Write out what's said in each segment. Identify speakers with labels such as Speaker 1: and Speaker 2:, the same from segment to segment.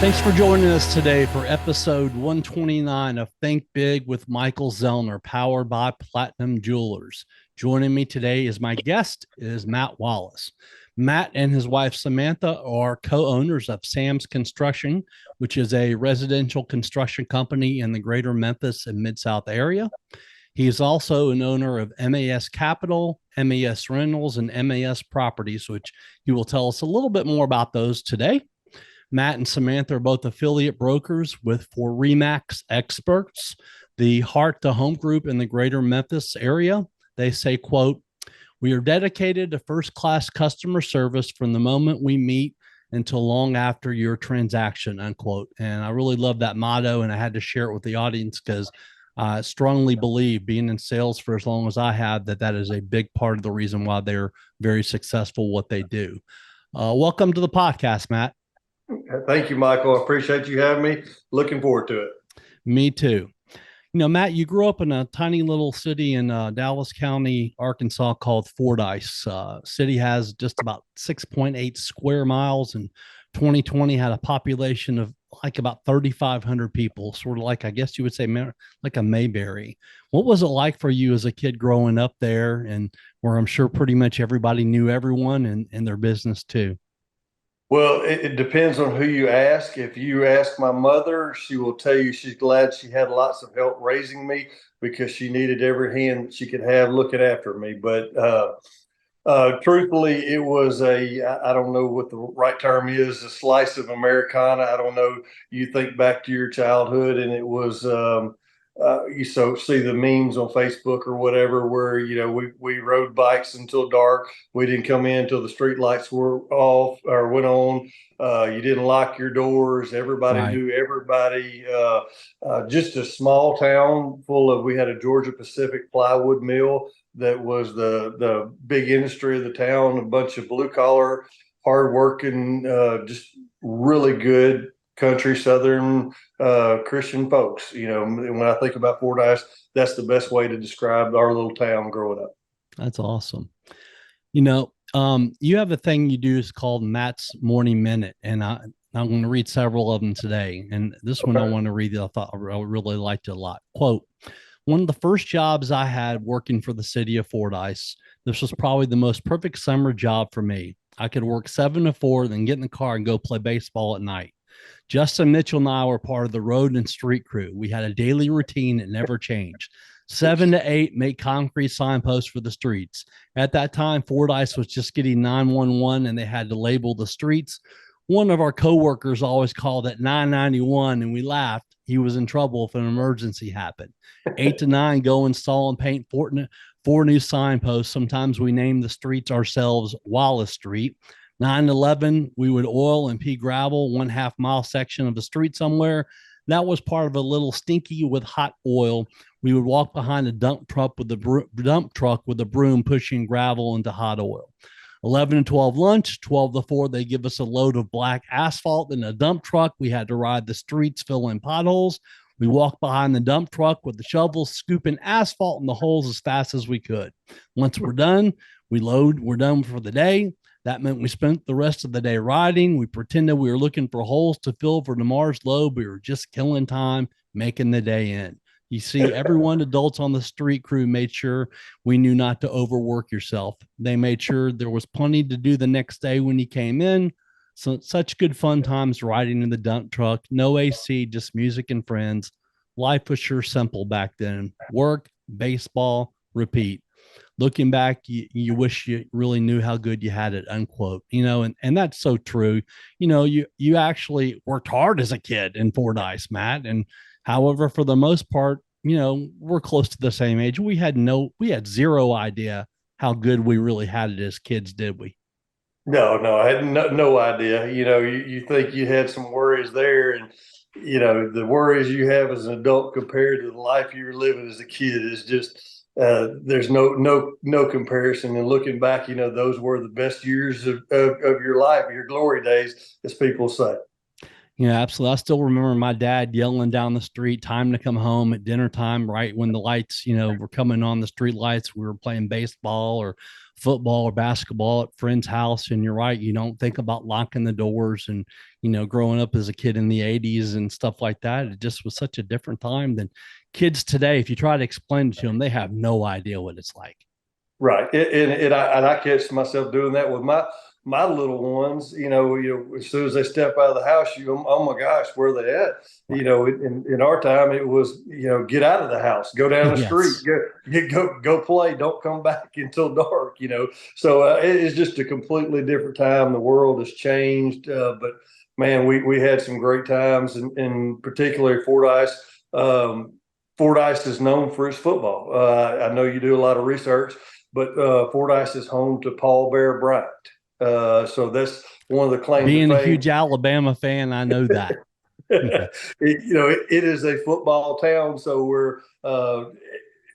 Speaker 1: Thanks for joining us today for episode 129 of Think Big with Michael Zellner, powered by Platinum Jewelers. Joining me today is my guest is Matt Wallace. Matt and his wife Samantha are co-owners of Sam's Construction, which is a residential construction company in the greater Memphis and Mid-South area. He is also an owner of MAS Capital, MAS Rentals, and MAS Properties, which he will tell us a little bit more about those today. Matt and Samantha are both affiliate brokers for Remax Experts, the Heart to Home group in the greater Memphis area. They say, quote, "We are dedicated to first-class customer service from the moment we meet until long after your transaction," unquote. And I really love that motto, and I had to share it with the audience because I strongly believe, being in sales for as long as I have, that is a big part of the reason why they're very successful what they do. Welcome to the podcast, Matt.
Speaker 2: Thank you, Michael. I appreciate you having me. Looking forward to it.
Speaker 1: Me too. You know, Matt, you grew up in a tiny little city in Dallas County, Arkansas called Fordyce. City has just about 6.8 square miles, and 2020 had a population of like about 3,500 people, sort of like, I guess you would say, like a Mayberry. What was it like for you as a kid growing up there, and where I'm sure pretty much everybody knew everyone and their business too?
Speaker 2: Well, it depends on who you ask. If you ask my mother, she will tell you she's glad she had lots of help raising me because she needed every hand she could have looking after me. But truthfully, it was I don't know what the right term is, a slice of Americana. I don't know. You think back to your childhood, and it was you see the memes on Facebook or whatever, where we rode bikes until dark. We didn't come in until the street lights were off or went on. You didn't lock your doors. Everybody
Speaker 1: Right.
Speaker 2: knew everybody. Just a small town full of. We had a Georgia Pacific plywood mill that was the big industry of the town. A bunch of blue collar, hardworking, just really good country Southern Christian folks. When I think about Fordyce, that's the best way to describe our little town growing up.
Speaker 1: That's awesome. You have a thing you do is called Matt's Morning Minute, and I'm going to read several of them today. And this one I want to read that I thought I really liked it a lot. Quote, "One of the first jobs I had working for the city of Fordyce, this was probably the most perfect summer job for me. I could work 7 to 4, then get in the car and go play baseball at night. Justin Mitchell and I were part of the road and street crew. We had a daily routine that never changed. 7 to 8, make concrete signposts for the streets. At that time, Fordyce was just getting 911 and they had to label the streets. One of our coworkers always called it 991, and we laughed. He was in trouble if an emergency happened. 8 to 9, go install and paint 4 new signposts. Sometimes we named the streets ourselves Wallace Street. 9 to 11, we would oil and pea gravel 1/2 mile section of the street somewhere. That was part of a little stinky with hot oil. We would walk behind a dump truck with the broom pushing gravel into hot oil. 11 to 12, lunch. 12 to 4, they give us a load of black asphalt in a dump truck. We had to ride the streets, fill in potholes. We walked behind the dump truck with the shovels, scooping asphalt in the holes as fast as we could. Once we're done, we're done for the day. That meant we spent the rest of the day riding. We pretended we were looking for holes to fill for tomorrow's load. We were just killing time, making the day end. You see, everyone, adults on the street crew, made sure we knew not to overwork yourself. They made sure there was plenty to do the next day when you came in. So such good fun times riding in the dump truck. No AC, just music and friends. Life was sure simple back then. Work, baseball, repeat. Looking back, you wish you really knew how good you had it," unquote. And that's so true. You actually worked hard as a kid in Fordyce, Matt. And however, for the most part, we're close to the same age. We had zero idea how good we really had it as kids, did we?
Speaker 2: No, I had no idea. You think you had some worries there, and the worries you have as an adult compared to the life you were living as a kid is just there's no comparison. And looking back, those were the best years of your life, your glory days, as people say.
Speaker 1: Yeah, absolutely. I still remember my dad yelling down the street, "Time to come home," at dinner time, right when the lights, were coming on, the street lights. We were playing baseball or football or basketball at friend's house. And you're right, you don't think about locking the doors. And, growing up as a kid in the 80s and stuff like that, it just was such a different time than kids today. If you try to explain it to them, they have no idea what it's like.
Speaker 2: Right. And I catch myself doing that with my little ones. As soon as they step out of the house, oh my gosh, where are they at?
Speaker 1: Right.
Speaker 2: In our time, it was, get out of the house, go down the street,
Speaker 1: Yes.
Speaker 2: go play, don't come back until dark. So it's just a completely different time. The world has changed, but man, we had some great times, and particularly Fordyce. Fordyce is known for its football. I know you do a lot of research, but Fordyce is home to Paul Bear Bryant. So that's one of the claims to
Speaker 1: Being a
Speaker 2: fame.
Speaker 1: huge Alabama fan, I know that.
Speaker 2: It is a football town, so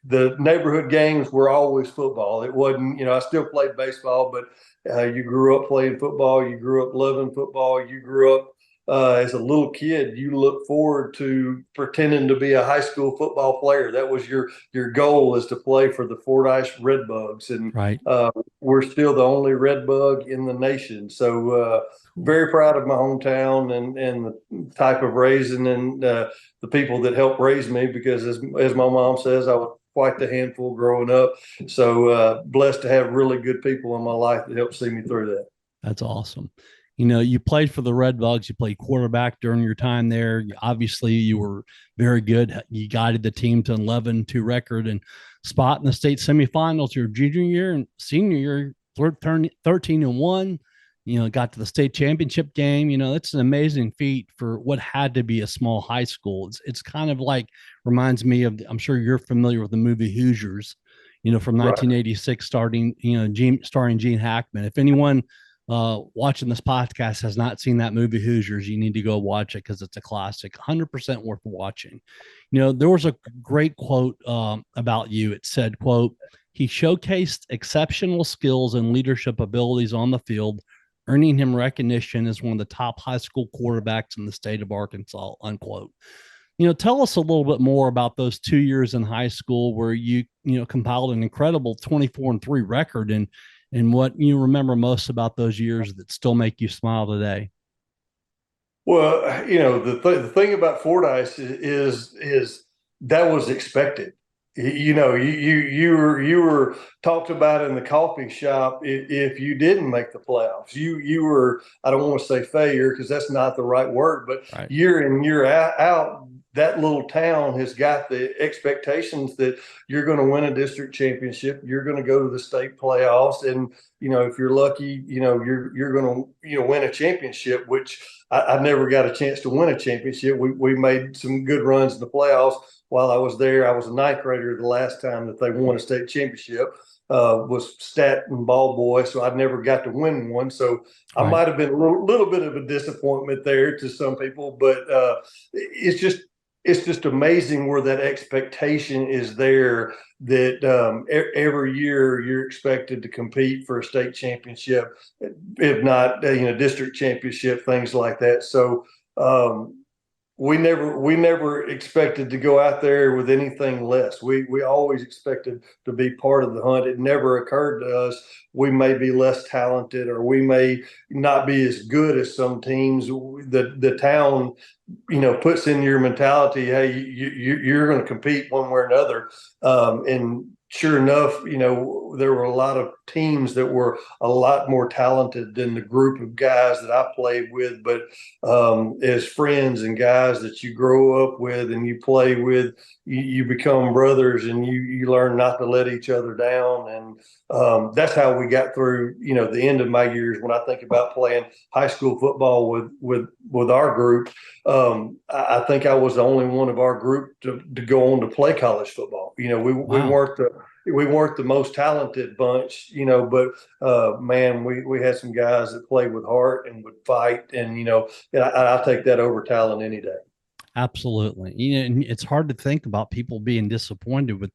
Speaker 2: the neighborhood games were always football. It wasn't, I still played baseball, but you grew up playing football. You grew up loving football. You grew up as a little kid. You look forward to pretending to be a high school football player. That was your goal, is to play for the Fordyce Redbugs, and
Speaker 1: Right.
Speaker 2: we're still the only Redbug in the nation. So very proud of my hometown and the type of raising and the people that helped raise me, because as my mom says, I was quite the handful growing up. So blessed to have really good people in my life that helped see me through that.
Speaker 1: That's awesome. You played for the Red Bugs. You played quarterback during your time there. Obviously, you were very good. You guided the team to 11-2 record and spot in the state semifinals your junior year and senior year, 13-1. Got to the state championship game. It's an amazing feat for what had to be a small high school. It's kind of like, reminds me of, I'm sure you're familiar with the movie Hoosiers, from
Speaker 2: Right.
Speaker 1: 1986, starring Gene Hackman. If anyone watching this podcast has not seen that movie Hoosiers, you need to go watch it, because it's a classic, 100% worth watching. There was a great quote about you. It said, quote, "He showcased exceptional skills and leadership abilities on the field, earning him recognition as one of the top high school quarterbacks in the state of Arkansas," unquote. Tell us a little bit more about those 2 years in high school where you compiled an incredible 24-3 record, and what you remember most about those years that still make you smile today.
Speaker 2: Well, the thing about Fordyce is that was expected. You were talked about in the coffee shop if you didn't make the playoffs. You were, I don't want to say failure, because that's not the right word, but
Speaker 1: Right.
Speaker 2: year in, year out, that little town has got the expectations that you're going to win a district championship, you're going to go to the state playoffs, and if you're lucky, you're going to win a championship, which I never got a chance to win a championship. We made some good runs in the playoffs while I was there. I was a ninth grader the last time that they won a state championship. Was stat and ball boy, so I never got to win one. So I
Speaker 1: Right.
Speaker 2: might have been a little bit of a disappointment there to some people, but it's just amazing where that expectation is there, that every year you're expected to compete for a state championship, if not district championship, things like that. So we never expected to go out there with anything less. We always expected to be part of the hunt. It never occurred to us we may be less talented, or we may not be as good as some teams. The town, puts in your mentality, hey, you're going to compete one way or another. And sure enough, there were a lot of teams that were a lot more talented than the group of guys that I played with. But as friends and guys that you grow up with and you play with, you become brothers, and you learn not to let each other down. And that's how we got through, the end of my years. When I think about playing high school football with our group, I think I was the only one of our group to go on to play college football.
Speaker 1: Wow.
Speaker 2: We weren't the most talented bunch, but man, we had some guys that played with heart and would fight, and I'll take that over talent any day.
Speaker 1: Absolutely. And it's hard to think about people being disappointed with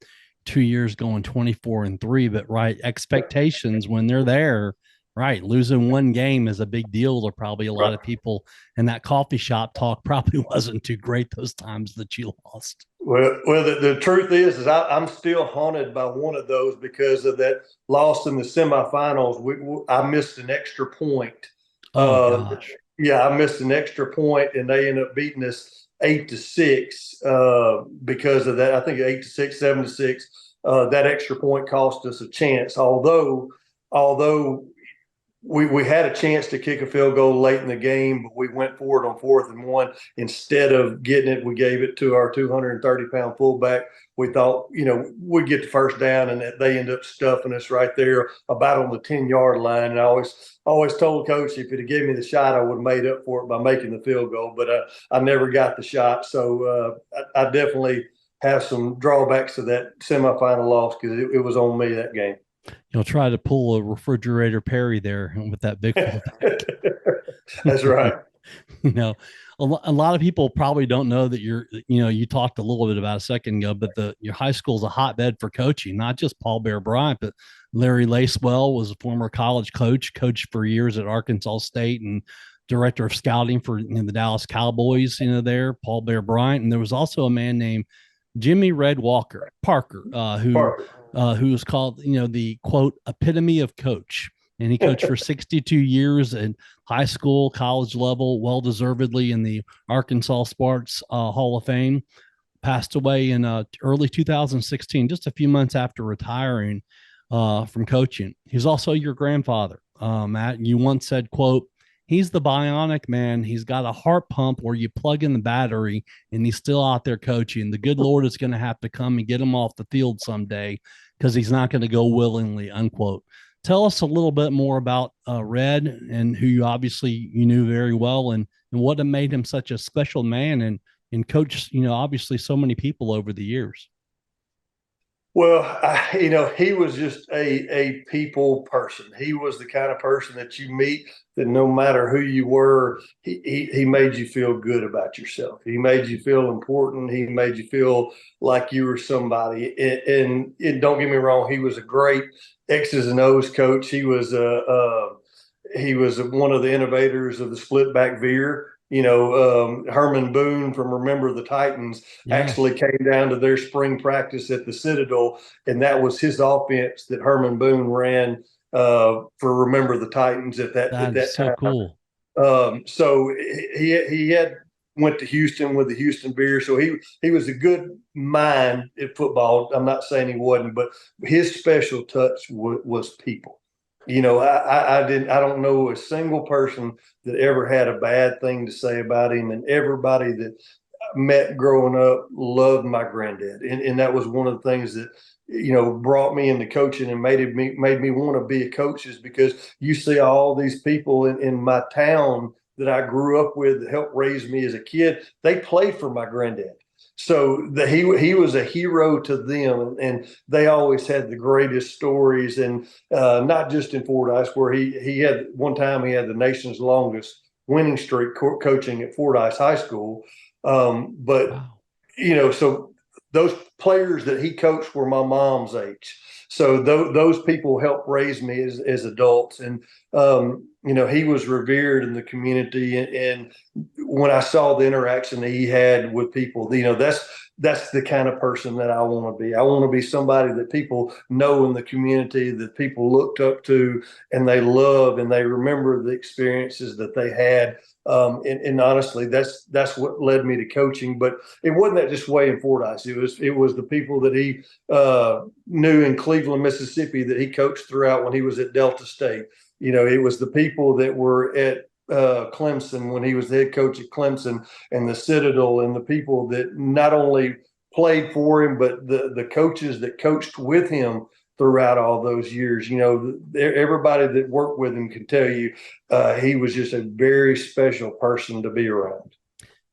Speaker 1: 2 years going 24-3, but right, expectations when they're there, Right. Losing one game is a big deal to probably a lot
Speaker 2: Right.
Speaker 1: of people. And that coffee shop talk probably wasn't too great those times that you lost.
Speaker 2: Well, the truth is I'm still haunted by one of those because of that loss in the semifinals. I missed an extra point.
Speaker 1: Oh,
Speaker 2: Uh,
Speaker 1: gosh.
Speaker 2: yeah, I missed an extra point, and they ended up beating us 8-6 because of that. I think 8-6, 7-6. That extra point cost us a chance. Although we had a chance to kick a field goal late in the game, but we went for it on 4th and 1. Instead of getting it, we gave it to our 230-pound fullback. We thought, we'd get the first down, and they end up stuffing us right there about on the 10-yard line. And I always told Coach, if he'd have given me the shot, I would have made up for it by making the field goal. But I never got the shot. So I definitely have some drawbacks to that semifinal loss because it was on me that game.
Speaker 1: You'll try to pull a refrigerator Perry there with that big fullback.
Speaker 2: That's right.
Speaker 1: you know, a lot of people probably don't know that you talked a little bit about a second ago, but your high school is a hotbed for coaching, not just Paul Bear Bryant, but Larry Lacewell was a former college coached for years at Arkansas State and director of scouting for the Dallas Cowboys, there, Paul Bear Bryant. And there was also a man named Jimmy Red Parker, who was called, the quote epitome of coach. And he coached for 62 years in high school, college level, well deservedly in the Arkansas Sports Hall of Fame. Passed away in early 2016, just a few months after retiring from coaching. He was also your grandfather, Matt. You once said, quote, he's the bionic man. He's got a heart pump where you plug in the battery and he's still out there coaching. The good Lord is going to have to come and get him off the field someday because he's not going to go willingly, unquote. Tell us a little bit more about Red and who you knew very well and what made him such a special man and coached, obviously so many people over the years.
Speaker 2: Well, he was just a people person. He was the kind of person that you meet that no matter who you were, he made you feel good about yourself. He made you feel important. He made you feel like you were somebody. And don't get me wrong, he was a great X's and O's coach. He was one of the innovators of the split back veer. Herman Boone from Remember the Titans actually came down to their spring practice at the Citadel, and that was his offense that Herman Boone ran for Remember the Titans at that
Speaker 1: so
Speaker 2: time.
Speaker 1: Cool.
Speaker 2: So he had went to Houston with the Houston Bears, so he was a good mind at football. I'm not saying he wasn't, but his special touch was people. I don't know a single person that ever had a bad thing to say about him, and everybody that I met growing up loved my granddad, and that was one of the things that brought me into coaching and made me want to be a coach, is because you see all these people in my town that I grew up with that helped raise me as a kid. They played for my granddad. So he was a hero to them, and they always had the greatest stories. And not just in Fordyce, where he had one time he had the nation's longest winning streak coaching at Fordyce High School. But
Speaker 1: wow.
Speaker 2: So those players that he coached were my mom's age. So those people helped raise me as adults, and he was revered in the community. And when I saw the interaction that he had with people, that's the kind of person that I want to be. I want to be somebody that people know in the community, that people looked up to, and they love, and they remember the experiences that they had. And honestly, that's what led me to coaching. But it wasn't that just way in Fordyce. It was the people that he knew in Cleveland, Mississippi, that he coached throughout when he was at Delta State. It was the people that were at Clemson when he was the head coach at Clemson, and the Citadel, and the people that not only played for him, but the coaches that coached with him throughout all those years. Everybody that worked with him can tell you he was just a very special person to be around.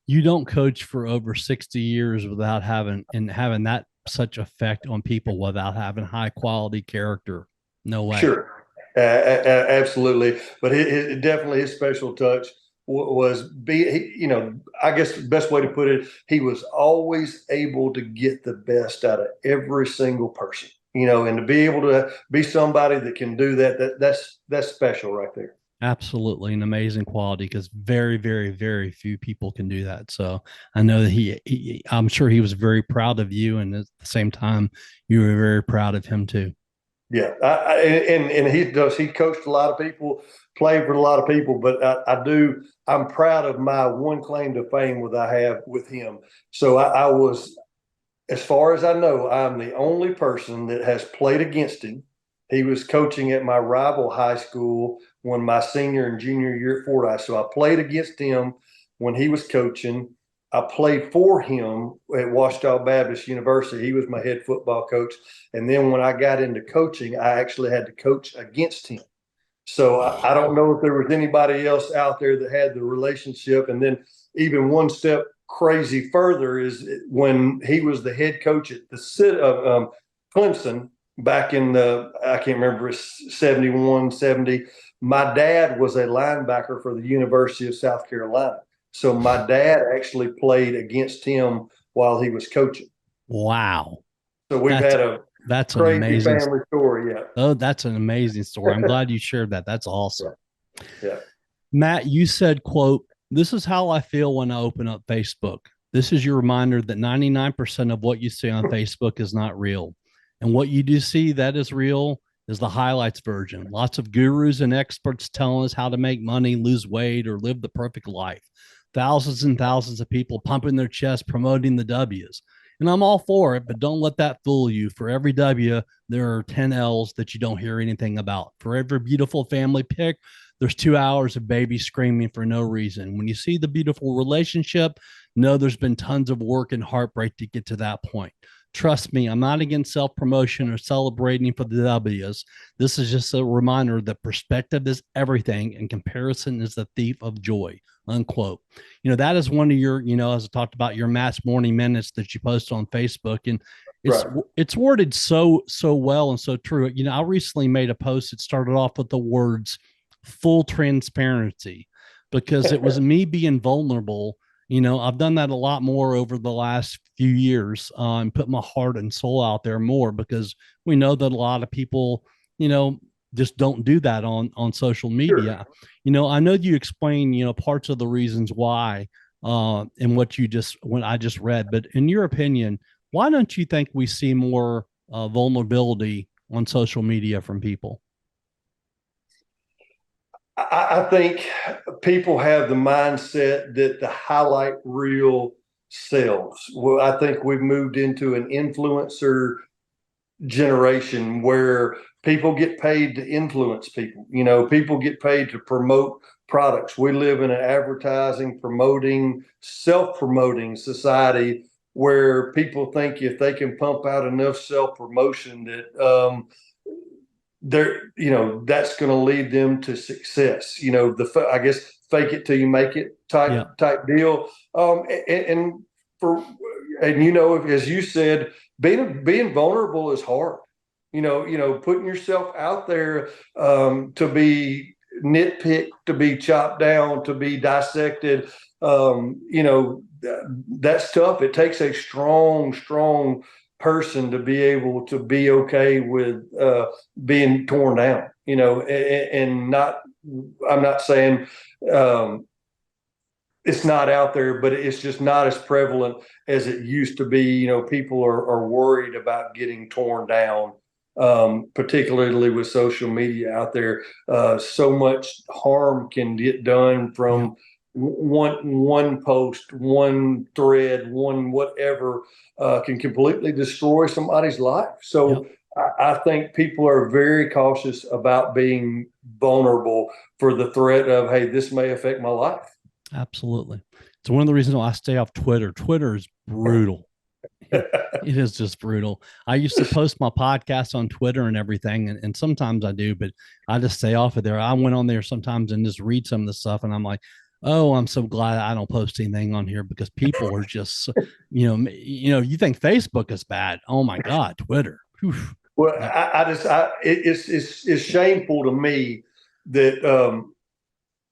Speaker 1: You don't coach for over 60 years without having that such effect on people without having high quality character. No way.
Speaker 2: Sure. Absolutely. But it definitely his special touch was I guess the best way to put it, he was always able to get the best out of every single person. and to be able to be somebody that can do that's special right there.
Speaker 1: Absolutely an amazing quality, because very, very, very few people can do that. So I know that I'm sure he was very proud of you, and at the same time, you were very proud of him too.
Speaker 2: Yeah, and he does. He coached a lot of people, played for a lot of people, but I'm proud of my one claim to fame that I have with him. So I was, as far as I know, I'm the only person that has played against him. He was coaching at my rival high school when my senior and junior year at Fordyce. So I played against him when he was coaching. I played for him at Ouachita Baptist University. He was my head football coach. And then when I got into coaching, I actually had to coach against him. So I don't know if there was anybody else out there that had the relationship. And then even one step crazy further is when he was the head coach at the Clemson back in I can't remember, 71, 70. My dad was a linebacker for the University of South Carolina. So my dad actually played against him while he was coaching.
Speaker 1: Wow.
Speaker 2: So we've
Speaker 1: That's,
Speaker 2: had a
Speaker 1: that's an
Speaker 2: crazy
Speaker 1: amazing
Speaker 2: family story. Yeah.
Speaker 1: Oh, that's an amazing story. I'm glad you shared that. That's awesome.
Speaker 2: Yeah.
Speaker 1: Matt, you said, quote, "This is how I feel when I open up Facebook. This is your reminder that 99% of what you see on Facebook is not real. And what you do see that is real is the highlights version. Lots of gurus and experts telling us how to make money, lose weight, or live the perfect life. Thousands and thousands of people pumping their chest, promoting the W's. And I'm all for it, but don't let that fool you. For every W, there are 10 L's that you don't hear anything about. For every beautiful family pic, there's 2 hours of babies screaming for no reason. When you see the beautiful relationship, know there's been tons of work and heartbreak to get to that point. Trust me, I'm not against self promotion or celebrating for the W's. This is just a reminder that perspective is everything and comparison is the thief of joy." Unquote. That is one of your, as I talked about, your Matt's morning minutes that you post on Facebook. And it's
Speaker 2: Right.
Speaker 1: it's worded so well and so true. I recently made a post that started off with the words "full transparency," because it was me being vulnerable. I've done that a lot more over the last few years, and put my heart and soul out there more, because we know that a lot of people, just don't do that on social media.
Speaker 2: Sure.
Speaker 1: I know you explain, parts of the reasons why, in when I just read, but in your opinion, why don't you think we see more vulnerability on social media from people?
Speaker 2: I think people have the mindset that the highlight reel sells. Well, I think we've moved into an influencer generation where people get paid to influence people. People get paid to promote products. We live in an advertising, promoting, self-promoting society where people think if they can pump out enough self-promotion that that's going to lead them to success. I guess fake it till you make it type deal. And for as you said, being vulnerable is hard. Putting yourself out there to be nitpicked, to be chopped down, to be dissected. That's tough. It takes a strong person to be able to be okay with being torn down, and I'm not saying it's not out there, but it's just not as prevalent as it used to be. People are worried about getting torn down, particularly with social media out there. So much harm can get done from one post, one thread, one whatever, can completely destroy somebody's life. So I think people are very cautious about being vulnerable for the threat of, hey, this may affect my life.
Speaker 1: Absolutely. It's one of the reasons why I stay off Twitter. Twitter is brutal. It is just brutal. I used to post my podcast on Twitter and everything, and sometimes I do, but I just stay off of there. I went on there sometimes and just read some of the stuff, and I'm like, oh, I'm so glad I don't post anything on here, because people are just, you think Facebook is bad. Oh my God, Twitter. Whew.
Speaker 2: Well, it's shameful to me that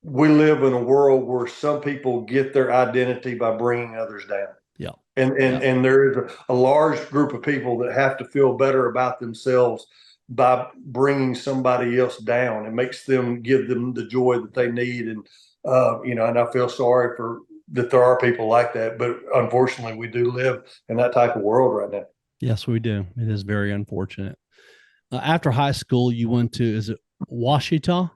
Speaker 2: we live in a world where some people get their identity by bringing others down.
Speaker 1: Yeah.
Speaker 2: And there is a large group of people that have to feel better about themselves by bringing somebody else down. It makes them, give them the joy that they need. And, and I feel sorry for that there are people like that, but unfortunately we do live in that type of world right now.
Speaker 1: Yes, we do. It is very unfortunate. After high school, you went to, is it Washita?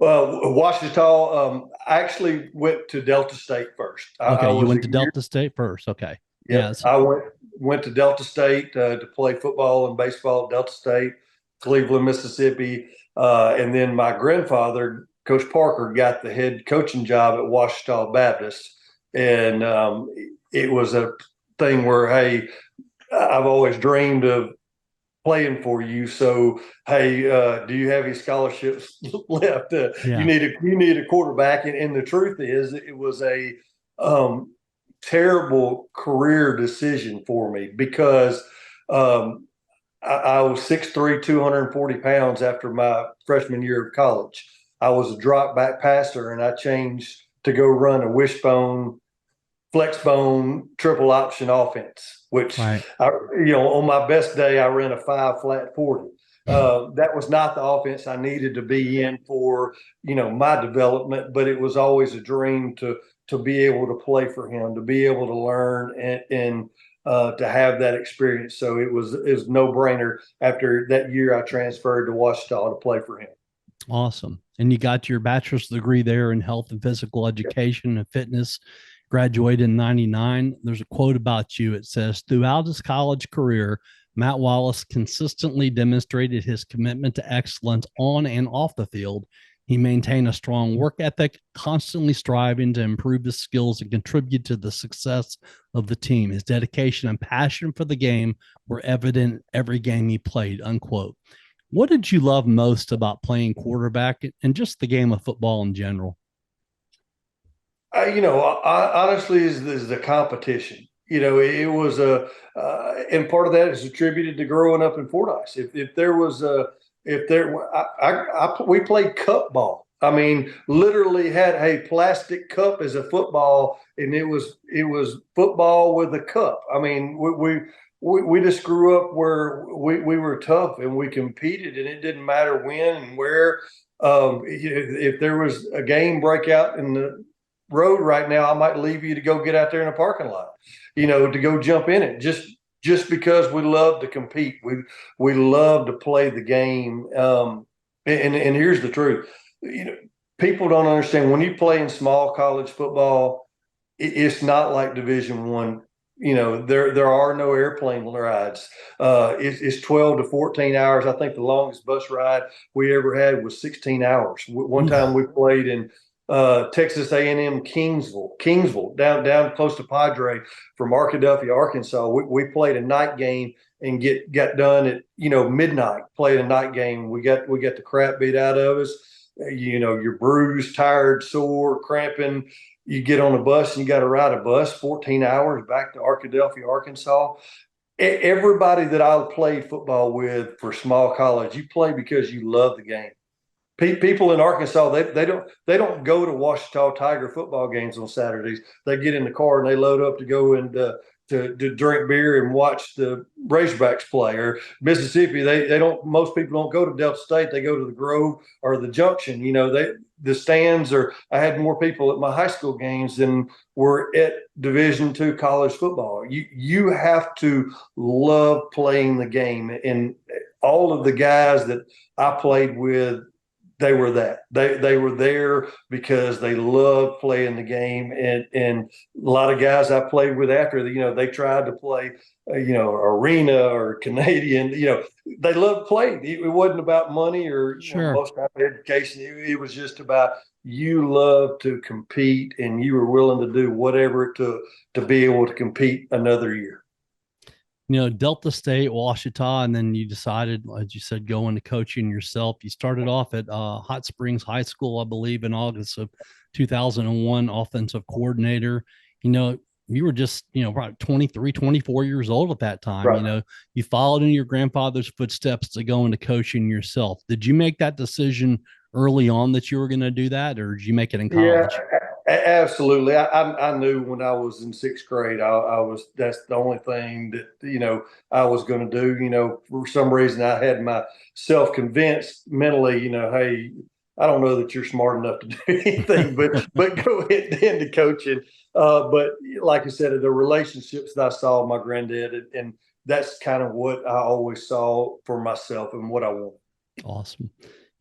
Speaker 2: Washita, I actually went to Delta State first.
Speaker 1: Okay, you went to Delta State first. Okay.
Speaker 2: Yes, I went to Delta State to play football and baseball at Delta State, Cleveland, Mississippi, and then my grandfather, Coach Parker, got the head coaching job at Washita Baptist, and it was a thing where, hey, I've always dreamed of playing for you. So, hey, do you have any scholarships left? You need a quarterback. And the truth is, it was a terrible career decision for me because I was 6'3", 240 pounds after my freshman year of college. I was a drop back passer, and I changed to go run a wishbone, flexbone, triple option offense, which on my best day, I ran a 5 flat 40. That was not the offense I needed to be in for, my development, but it was always a dream to be able to play for him, to be able to learn and to have that experience. So it was no brainer. After that year, I transferred to Washita to play for him.
Speaker 1: Awesome. And you got your bachelor's degree there in health and physical education and fitness, graduated in 99. There's a quote about you. It says, throughout his college career, Matt Wallace consistently demonstrated his commitment to excellence on and off the field. He maintained a strong work ethic, constantly striving to improve his skills and contribute to the success of the team. His dedication and passion for the game were evident every game he played, unquote. What did you love most about playing quarterback and just the game of football in general?
Speaker 2: Honestly, is the competition. It was and part of that is attributed to growing up in Fordyce. We played cup ball. I mean, literally had a plastic cup as a football, and it was football with a cup. I mean, we just grew up where we were tough and we competed, and it didn't matter when and where. If there was a game breakout in the road right now, I might leave you to go get out there in a parking lot, to go jump in it just because we love to compete. We love to play the game. And here's the truth. People don't understand when you play in small college football, it's not like Division I. There are no airplane rides. It's 12 to 14 hours. I think the longest bus ride we ever had was 16 hours. One time we played in Texas A&M Kingsville, down close to Padre, from Arkadelphia, Arkansas. We played a night game and got done at midnight. Played a night game. We got the crap beat out of us. You're bruised, tired, sore, cramping. You get on a bus and you got to ride a bus 14 hours back to Arkadelphia, Arkansas. Everybody that I played football with for small college, you play because you love the game. People in Arkansas, they don't go to Washita Tiger football games on Saturdays. They get in the car and they load up to go and to drink beer and watch the Razorbacks play. Or Mississippi, they don't. Most people don't go to Delta State. They go to the Grove or the Junction. The stands are. I had more people at my high school games than were at Division II college football. You have to love playing the game, and all of the guys that I played with, they were that. They were there because they loved playing the game, and a lot of guys I played with after, they tried to play, arena or Canadian. They loved playing. It wasn't about money or most type of education. It was just about you love to compete, and you were willing to do whatever it took to be able to compete another year.
Speaker 1: Delta State, Washita, and then you decided, as you said, go into coaching yourself. You started off at Hot Springs High School, I believe, in August of 2001, offensive coordinator. You were just, probably 23, 24 years old at that time. Right. You followed in your grandfather's footsteps to go into coaching yourself. Did you make that decision early on that you were going to do that, or did you make it in college?
Speaker 2: Yeah, Absolutely. I knew when I was in sixth grade, that's the only thing that, I was going to do. For some reason, I had myself convinced mentally, hey, I don't know that you're smart enough to do anything, but go ahead into coaching. But like I said, the relationships that I saw with my granddad, and that's kind of what I always saw for myself and what I want.
Speaker 1: Awesome.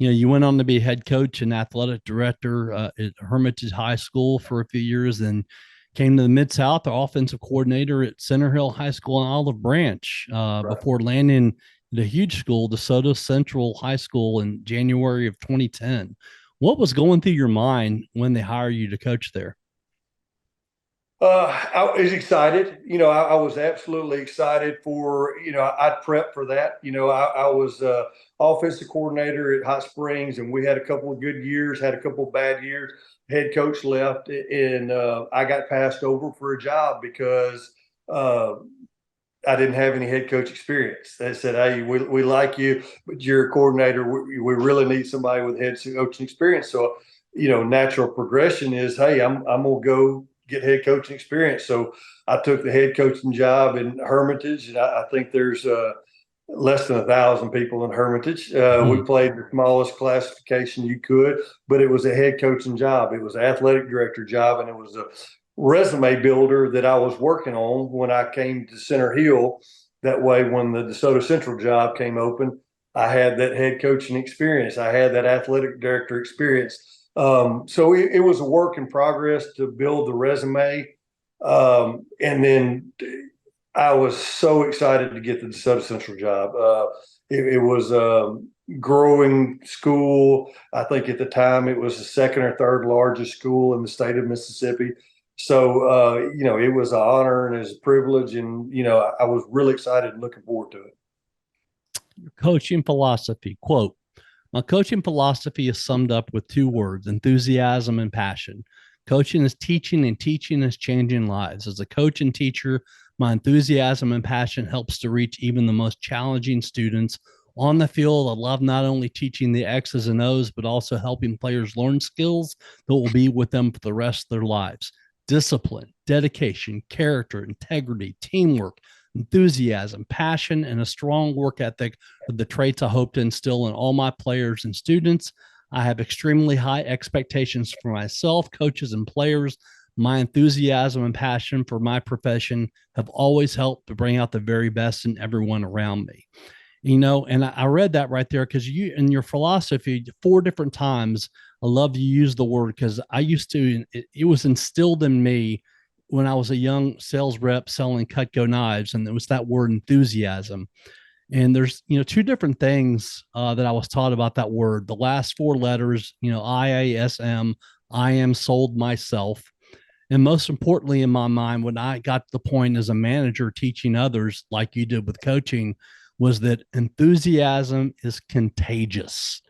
Speaker 1: You went on to be head coach and athletic director at Hermitage High School for a few years, and came to the Mid South, the offensive coordinator at Center Hill High School in Olive Branch,
Speaker 2: Right.
Speaker 1: before landing at a huge school, DeSoto Central High School, in January of 2010. What was going through your mind when they hired you to coach there?
Speaker 2: I was excited. I was absolutely excited for, I'd prepped for that. I was offensive coordinator at Hot Springs, and we had a couple of good years, had a couple of bad years. Head coach left, and I got passed over for a job because uh, I didn't have any head coach experience. They said, "Hey, we like you, but you're a coordinator. We really need somebody with head coaching experience." So, natural progression is, "Hey, I'm gonna go get head coaching experience." So I took the head coaching job in Hermitage, and I think there's less than 1,000 people in Hermitage. We played the smallest classification you could, but it was a head coaching job. It was an athletic director job, and it was a resume builder that I was working on when I came to Center Hill. That way, when the DeSoto Central job came open, I had that head coaching experience. I had that athletic director experience. So it was a work in progress to build the resume. And then I was so excited to get the DeSoto Central job. It was a growing school. I think at the time it was the second or third largest school in the state of Mississippi. So, it was an honor and it was a privilege. And, I was really excited and looking forward to it.
Speaker 1: Your coaching philosophy, quote, "My coaching philosophy is summed up with two words: enthusiasm and passion. Coaching is teaching, and teaching is changing lives. As a coach and teacher, my enthusiasm and passion helps to reach even the most challenging students. On the field, I love not only teaching the X's and O's, but also helping players learn skills that will be with them for the rest of their lives. Discipline, dedication, character, integrity, teamwork, enthusiasm, passion, and a strong work ethic are the traits I hope to instill in all my players and students. I have extremely high expectations for myself, coaches, and players. My enthusiasm and passion for my profession have always helped to bring out the very best in everyone around me." And I read that right there because you, in your philosophy, 4 different times, I love you use the word, because I used to, it was instilled in me when I was a young sales rep selling Cutco knives, and it was that word enthusiasm. And there's, 2 different things that I was taught about that word. The last 4 letters, IASM, I am sold myself. And most importantly, in my mind, when I got to the point as a manager teaching others, like you did with coaching, was that enthusiasm is contagious.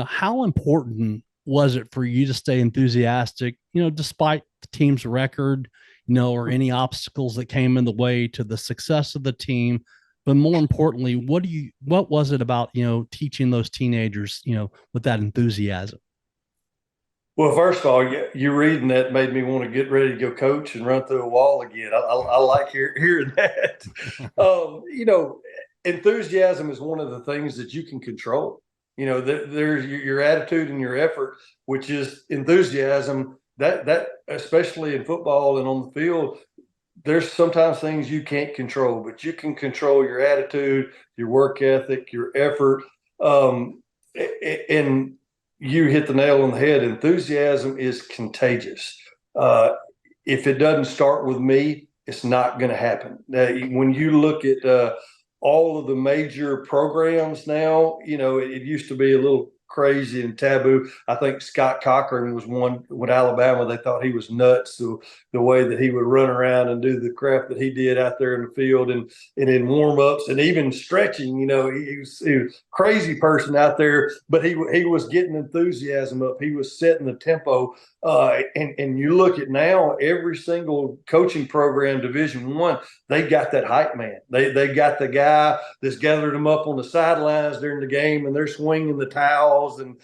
Speaker 1: How important was it for you to stay enthusiastic, despite the team's record, or any obstacles that came in the way to the success of the team? But more importantly, what was it about, teaching those teenagers, with that enthusiasm?
Speaker 2: Well, first of all, you reading that made me want to get ready to go coach and run through a wall again. I like hearing that. Enthusiasm is one of the things that you can control. There's your attitude and your effort, which is enthusiasm. That especially in football and on the field, there's sometimes things you can't control, but you can control your attitude, your work ethic, your effort. And you hit the nail on the head. Enthusiasm is contagious. If it doesn't start with me, it's not going to happen. When you look at all of the major programs now, it used to be a little crazy and taboo. I think Scott Cochran was one with Alabama. They thought he was nuts. So the way that he would run around and do the crap that he did out there in the field and in warm-ups and even stretching, he was a crazy person out there, but he was getting enthusiasm up. He was setting the tempo. And you look at now, every single coaching program, Division I, they got that hype man. They got the guy that's gathered them up on the sidelines during the game, and they're swinging the towel towels, and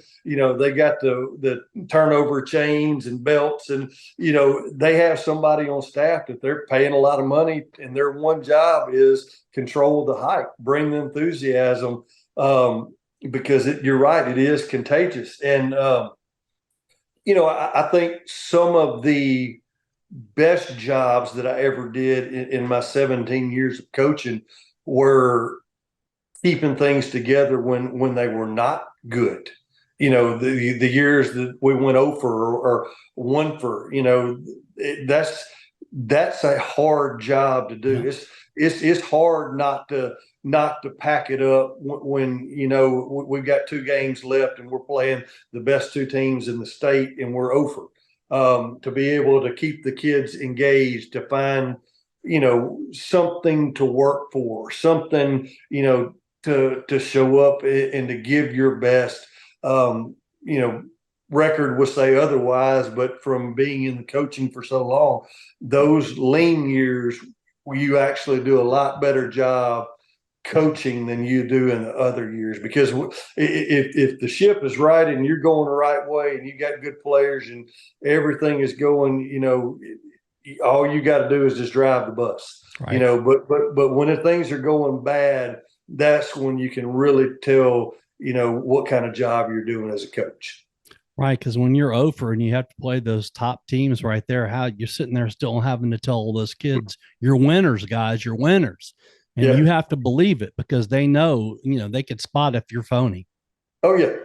Speaker 2: they got the turnover chains and belts, and they have somebody on staff that they're paying a lot of money, and their one job is control the hype, bring the enthusiasm, because you're right, it is contagious. And I think some of the best jobs that I ever did in my 17 years of coaching were keeping things together when they were not good. The years that we went over or 1 for, that's a hard job to do.
Speaker 1: Yeah.
Speaker 2: It's hard not to pack it up when we've got 2 games left and we're playing the best 2 teams in the state and we're over. To be able to keep the kids engaged, to find something to work for, something to show up and to give your best. Record would say otherwise, but from being in the coaching for so long, those lean years where you actually do a lot better job coaching than you do in the other years, because if the ship is right and you're going the right way and you got good players and everything is going, all you got to do is just drive the bus,
Speaker 1: Right.
Speaker 2: But when things are going bad, that's when you can really tell, what kind of job you're doing as a coach.
Speaker 1: Right, because when you're over and you have to play those top teams right there, how you're sitting there still having to tell all those kids, "You're winners, guys. You're winners," and you have to believe it because they know, they could spot if you're phony.
Speaker 2: Oh yeah,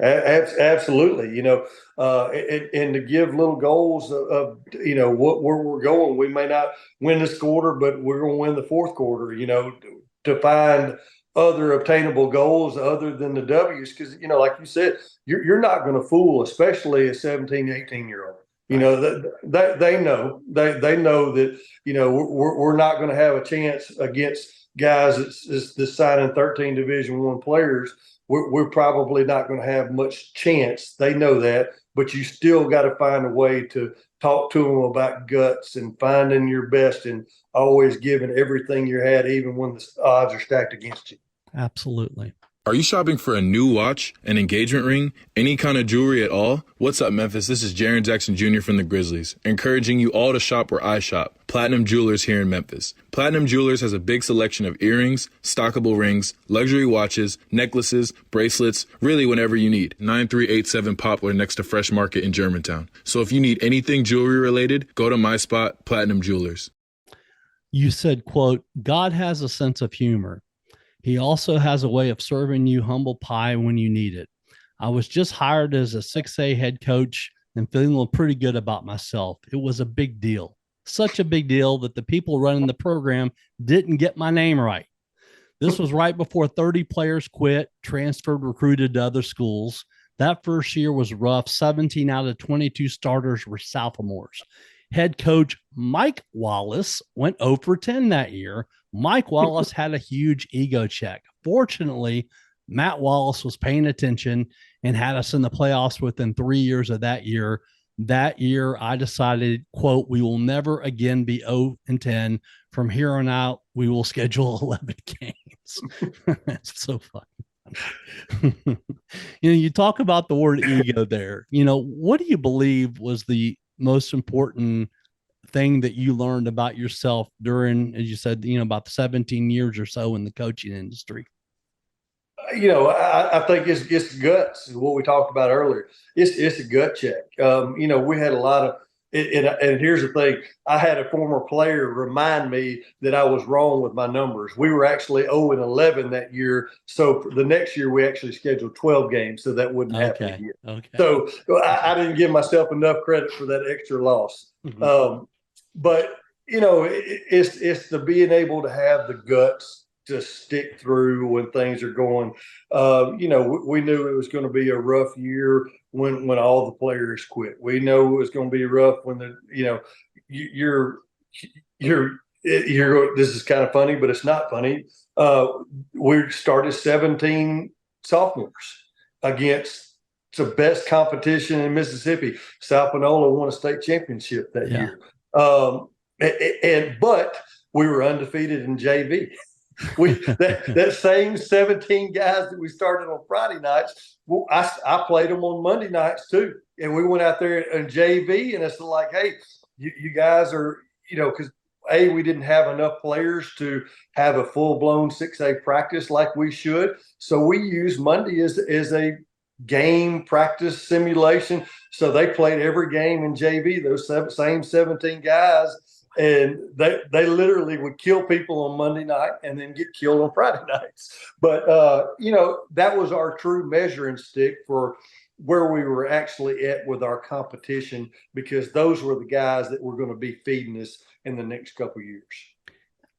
Speaker 2: absolutely. And to give little goals of where we're going. We may not win this quarter, but we're going to win the fourth quarter. To find other obtainable goals other than the W's, because like you said, you're not going to fool, especially a 17, 18-year-old. They know that we're not going to have a chance against guys that's signing 13 Division I players. We're probably not going to have much chance. They know that, but you still got to find a way to talk to them about guts and finding your best and always giving everything you had, even when the odds are stacked against you.
Speaker 1: Absolutely.
Speaker 3: Are you shopping for a new watch, an engagement ring, any kind of jewelry at all? What's up, Memphis? This is Jaren Jackson Jr. from the Grizzlies, encouraging you all to shop where I shop, Platinum Jewelers here in Memphis. Platinum Jewelers has a big selection of earrings, stockable rings, luxury watches, necklaces, bracelets, really whenever you need. 9387 Poplar next to Fresh Market in Germantown. So if you need anything jewelry related, go to my spot, Platinum Jewelers.
Speaker 1: You said, quote, "God has a sense of humor. He also has a way of serving you humble pie when you need it. I was just hired as a 6A head coach and feeling pretty good about myself. It was a big deal. Such a big deal that the people running the program didn't get my name right. This was right before 30 players quit, transferred, recruited to other schools. That first year was rough. 17 out of 22 starters were sophomores. Head coach Mike Wallace went 0 for 10 that year. Mike Wallace had a huge ego check. Fortunately, Matt Wallace was paying attention and had us in the playoffs within 3 years of that year. That year, I decided, quote, "We will never again be 0 and 10. From here on out, we will schedule 11 games." That's so funny. You talk about the word ego there. What do you believe was the most important thing that you learned about yourself during, as you said, about the 17 years or so in the coaching industry?
Speaker 2: I think it's guts, is what we talked about earlier. It's a gut check. We had a lot of, and here's the thing, I had a former player remind me that I was wrong with my numbers. We were actually 0 and 11 that year. So for the next year, we actually scheduled 12 games, so that wouldn't happen again.
Speaker 1: Okay.
Speaker 2: So I didn't give myself enough credit for that extra loss. Mm-hmm. But it's the being able to have the guts to stick through when things are going. We knew it was going to be a rough year when all the players quit. We know it was going to be rough when you're. This is kind of funny, but it's not funny. We started 17 sophomores against the best competition in Mississippi. South Panola won a state championship that year. But we were undefeated in JV. That same 17 guys that we started on Friday nights, well, I played them on Monday nights too. And we went out there and JV, and it's like, hey, you guys are, because we didn't have enough players to have a full blown 6A practice like we should. So we used Monday as a game practice simulation. So they played every game in JV, those same 17 guys. And they literally would kill people on Monday night and then get killed on Friday nights. But, that was our true measuring stick for where we were actually at with our competition, because those were the guys that were going to be feeding us in the next couple of years.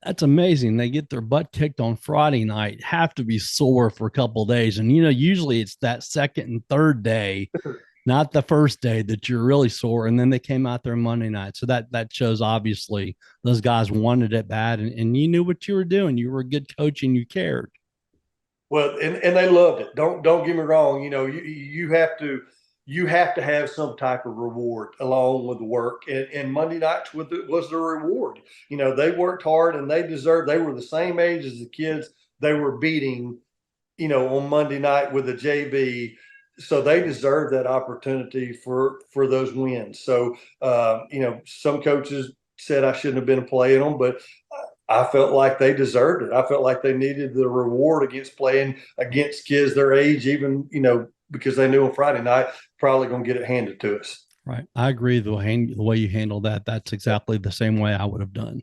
Speaker 1: That's amazing. They get their butt kicked on Friday night, have to be sore for a couple of days. And, usually it's that second and third day, not the first day, that you're really sore. And then they came out there Monday night. So that shows, obviously, those guys wanted it bad, and you knew what you were doing. You were a good coach and you cared.
Speaker 2: Well, and they loved it. Don't get me wrong. You have to have some type of reward along with the work. And Monday nights was the reward. They worked hard and they were the same age as the kids they were beating, on Monday night with the JV. So they deserved that opportunity for those wins. So, some coaches said I shouldn't have been playing them, but I felt like they deserved it. I felt like they needed the reward against playing against kids their age, even, because they knew on Friday night probably going to get it handed to us.
Speaker 1: Right. I agree. The way you handle that, that's exactly the same way I would have done.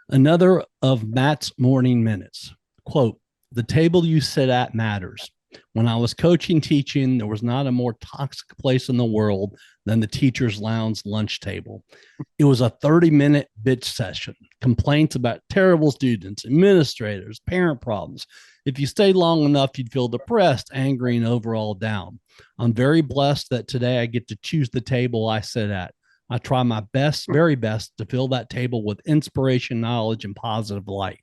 Speaker 1: Another of Matt's morning minutes, quote, "The table you sit at matters. When I was teaching, there was not a more toxic place in the world than the teacher's lounge lunch table. It was a 30-minute bitch session, complaints about terrible students, administrators, parent problems. If you stayed long enough, you'd feel depressed, angry, and overall down. I'm very blessed that today I get to choose the table I sit at. I try my best, very best, to fill that table with inspiration, knowledge, and positive light.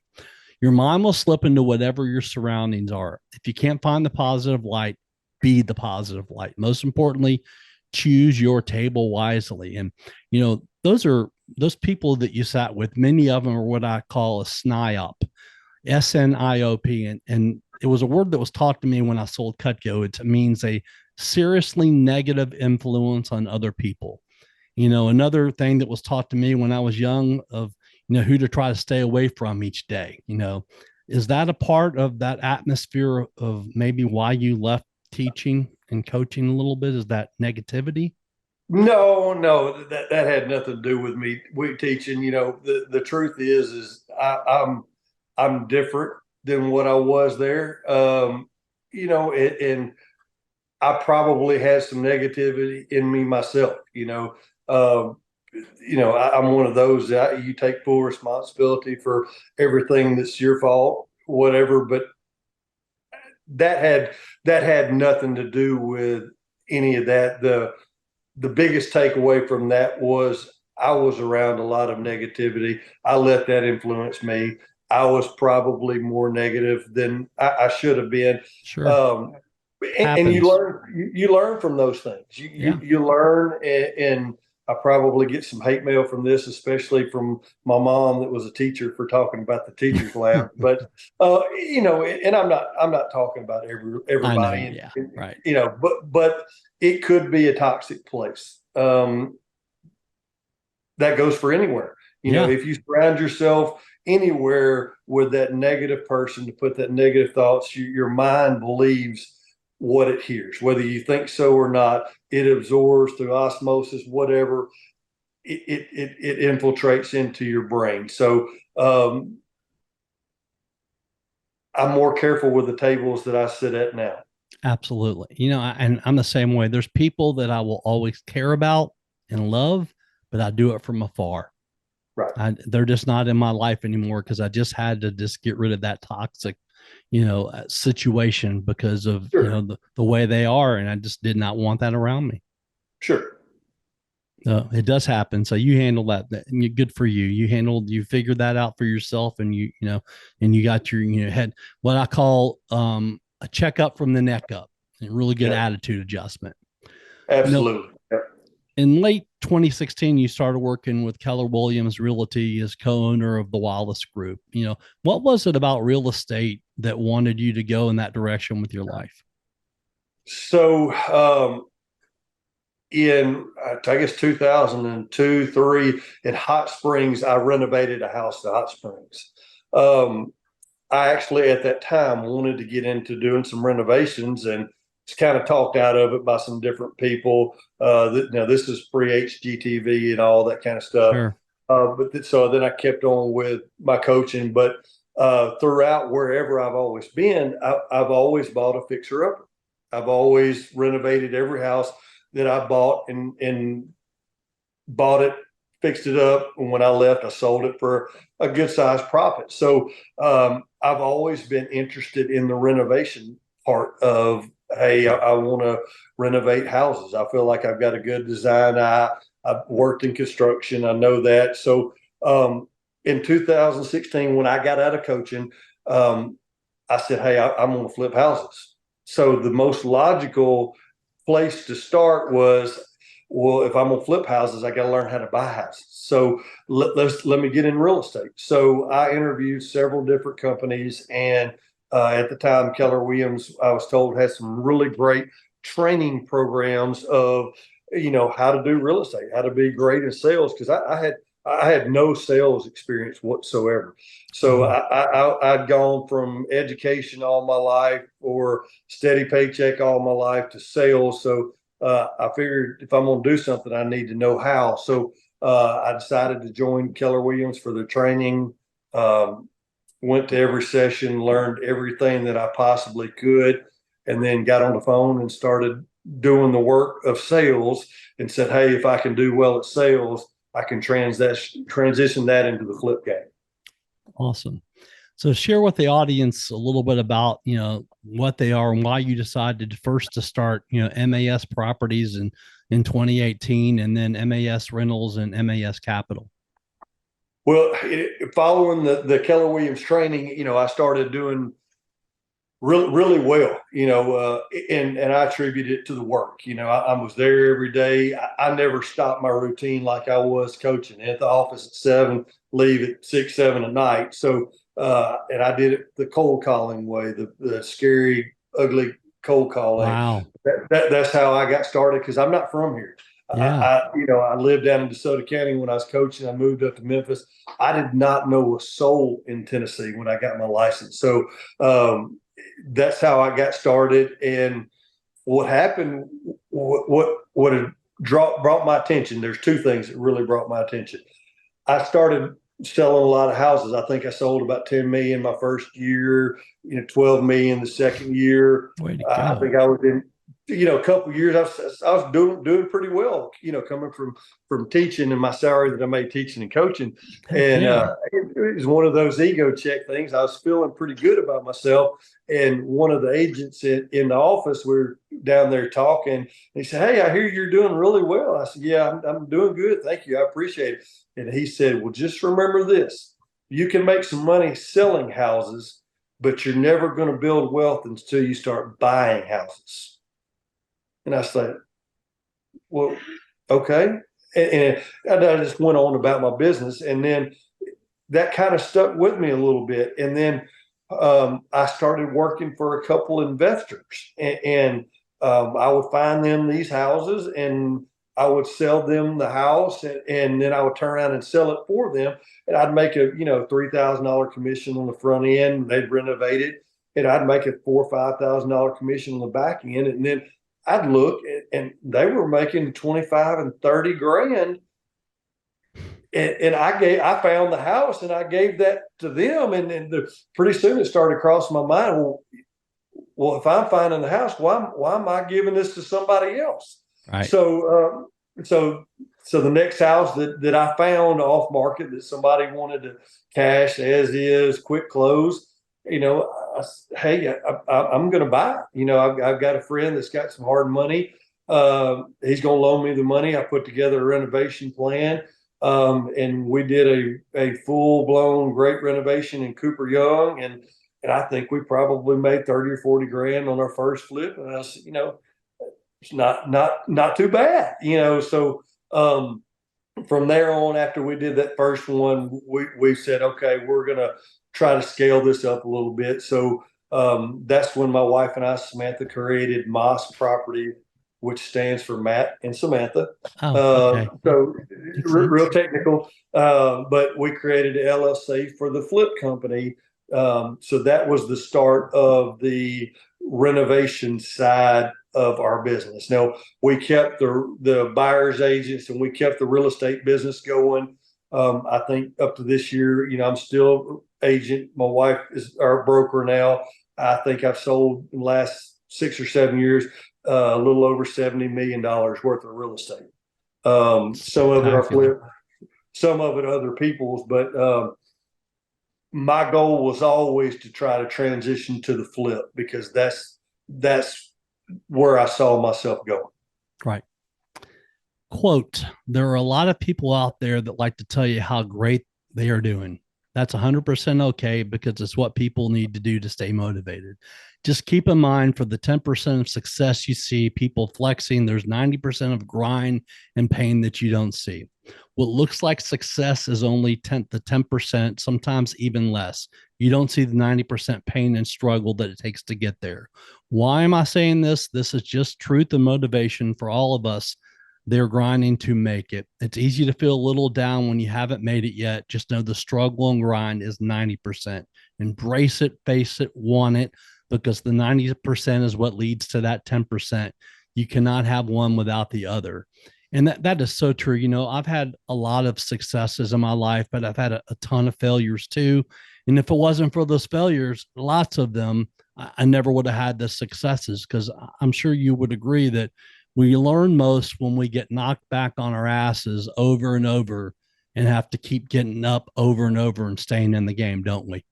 Speaker 1: Your mind will slip into whatever your surroundings are. If you can't find the positive light, be the positive light. Most importantly, choose your table wisely." And, those people that you sat with, many of them are what I call a SNIOP, SNIOP. And it was a word that was taught to me when I sold Cutco. It means a seriously negative influence on other people. Another thing that was taught to me when I was young of, who to try to stay away from each day. Is that a part of that atmosphere of maybe why you left teaching and coaching a little bit? Is that negativity?
Speaker 2: No, that had nothing to do with me teaching. The truth is I'm different than what I was there. And I probably had some negativity in me myself. I'm one of those that you take full responsibility for everything that's your fault, whatever. But that had nothing to do with any of that. The biggest takeaway from that was I was around a lot of negativity. I let that influence me. I was probably more negative than I should have been.
Speaker 1: Sure.
Speaker 2: And you learn from those things. You learn, and I probably get some hate mail from this, especially from my mom that was a teacher, for talking about the teacher's lounge. But and I'm not talking about everybody.
Speaker 1: Yeah, right.
Speaker 2: But it could be a toxic place. That goes for anywhere. If you surround yourself anywhere with that negative person to put that negative thoughts, your mind believes what it hears, whether you think so or not. It absorbs through osmosis, whatever. It infiltrates into your brain. So I'm more careful with the tables that I sit at now.
Speaker 1: Absolutely. And I'm the same way. There's people that I will always care about and love, but I do it from afar.
Speaker 2: Right.
Speaker 1: They're just not in my life anymore, because I just had to just get rid of that toxic situation because of,
Speaker 2: Sure.
Speaker 1: The way they are. And I just did not want that around me.
Speaker 2: Sure.
Speaker 1: It does happen. So you handle that. Good for you. You figured that out for yourself, and and you got your, had what I call, a checkup from the neck up, a really good attitude adjustment.
Speaker 2: Absolutely.
Speaker 1: In late 2016, you started working with Keller Williams Realty as co-owner of the Wallace Group. What was it about real estate that wanted you to go in that direction with your life?
Speaker 2: So, in I guess 2002, 3 in Hot Springs, I renovated a house in Hot Springs. I actually at that time wanted to get into doing some renovations and was kind of talked out of it by some different people. This is pre-HGTV and all that kind of stuff.
Speaker 1: Sure.
Speaker 2: So then I kept on with my coaching, but throughout wherever I've always been, I've always bought a fixer-upper. I've always renovated every house that I bought and bought it, fixed it up. And when I left, I sold it for a good sized profit. So I've always been interested in the renovation part of, hey, I want to renovate houses. I feel like I've got a good design eye. I've worked in construction. I know that. So in 2016, when I got out of coaching, I said, hey, I'm going to flip houses. So the most logical place to start was, well, if I'm gonna flip houses, I got to learn how to buy houses. So let me get in real estate. So I interviewed several different companies, and at the time, Keller Williams, I was told, had some really great training programs of how to do real estate, how to be great in sales, because I had no sales experience whatsoever. So I'd gone from education all my life or steady paycheck all my life to sales. So I figured if I'm going to do something, I need to know how. So I decided to join Keller Williams for the training. Went to every session, learned everything that I possibly could, and then got on the phone and started doing the work of sales and said, hey, if I can do well at sales, I can transition that into the flip game.
Speaker 1: Awesome. So share with the audience a little bit about, what they are and why you decided first to start, MAS properties in 2018 and then MAS rentals and MAS capital.
Speaker 2: Well, following the Keller Williams training, I started doing really well, and I attribute it to the work. I was there every day. I never stopped my routine like I was coaching at the office at 7, leave at 6, 7 at night. So, and I did it the cold calling way, the scary, ugly cold calling.
Speaker 1: Wow.
Speaker 2: That's how I got started, because I'm not from here.
Speaker 1: Yeah.
Speaker 2: I lived down in DeSoto County when I was coaching. I moved up to Memphis. I did not know a soul in Tennessee when I got my license. So, that's how I got started. And what happened, what had brought my attention, there's two things that really brought my attention. I started selling a lot of houses. I think I sold about 10 million my first year, 12 million the second year.
Speaker 1: Way to go.
Speaker 2: I think I was in, a couple of years, I was doing pretty well, coming from teaching and my salary that I made teaching and coaching. And it was one of those ego check things. I was feeling pretty good about myself. And one of the agents in the office, we were down there talking. And he said, hey, I hear you're doing really well. I said, yeah, I'm doing good. Thank you. I appreciate it. And he said, well, just remember this. You can make some money selling houses, but you're never going to build wealth until you start buying houses. And I said, well, okay. And I just went on about my business. And then that kind of stuck with me a little bit. And then I started working for a couple investors, and I would find them these houses and I would sell them the house, and then I would turn around and sell it for them. And I'd make a, $3,000 commission on the front end. They'd renovate it, and I'd make a $4,000 or $5,000 commission on the back end. And then I'd look, and they were making 25 and 30 grand. And I found the house and I gave that to them. And pretty soon it started crossing my mind. Well, if I'm finding the house, why am I giving this to somebody else?
Speaker 1: Right.
Speaker 2: So the next house that I found off market that somebody wanted to cash as is, quick close, hey, I'm going to buy it. I've got a friend that's got some hard money. He's going to loan me the money. I put together a renovation plan. And we did a full blown great renovation in Cooper Young. And I think we probably made 30 or 40 grand on our first flip. And I said, it's not too bad, so From there on, after we did that first one, we said, okay, we're going to try to scale this up a little bit. So that's when my wife and I, Samantha, created Moss Property, which stands for Matt and Samantha.
Speaker 1: Oh, okay.
Speaker 2: So real
Speaker 1: Sense.
Speaker 2: technical, but we created an LLC for the flip company. So that was the start of the renovation side of our business. Now we kept the buyer's agents and we kept the real estate business going. I think up to this year, I'm still agent. My wife is our broker now. I think I've sold in the last 6 or 7 years a little over $70 million worth of real estate. Some of it are flip, some of it other people's, but my goal was always to try to transition to the flip because that's where I saw myself going.
Speaker 1: Right. Quote, there are a lot of people out there that like to tell you how great they are doing. That's 100% okay because it's what people need to do to stay motivated. Just keep in mind for the 10% of success you see people flexing, there's 90% of grind and pain that you don't see. What looks like success is only 10%, sometimes even less. You don't see the 90% pain and struggle that it takes to get there. Why am I saying this? This is just truth and motivation for all of us. They're grinding to make it. It's easy to feel a little down when you haven't made it yet. Just know the struggle and grind is 90%. Embrace it, face it, want it, because the 90% is what leads to that 10%. You cannot have one without the other. And that is so true. I've had a lot of successes in my life, but I've had a ton of failures too. And if it wasn't for those failures, lots of them, I never would have had the successes because I'm sure you would agree that we learn most when we get knocked back on our asses over and over and have to keep getting up over and over and staying in the game, don't we?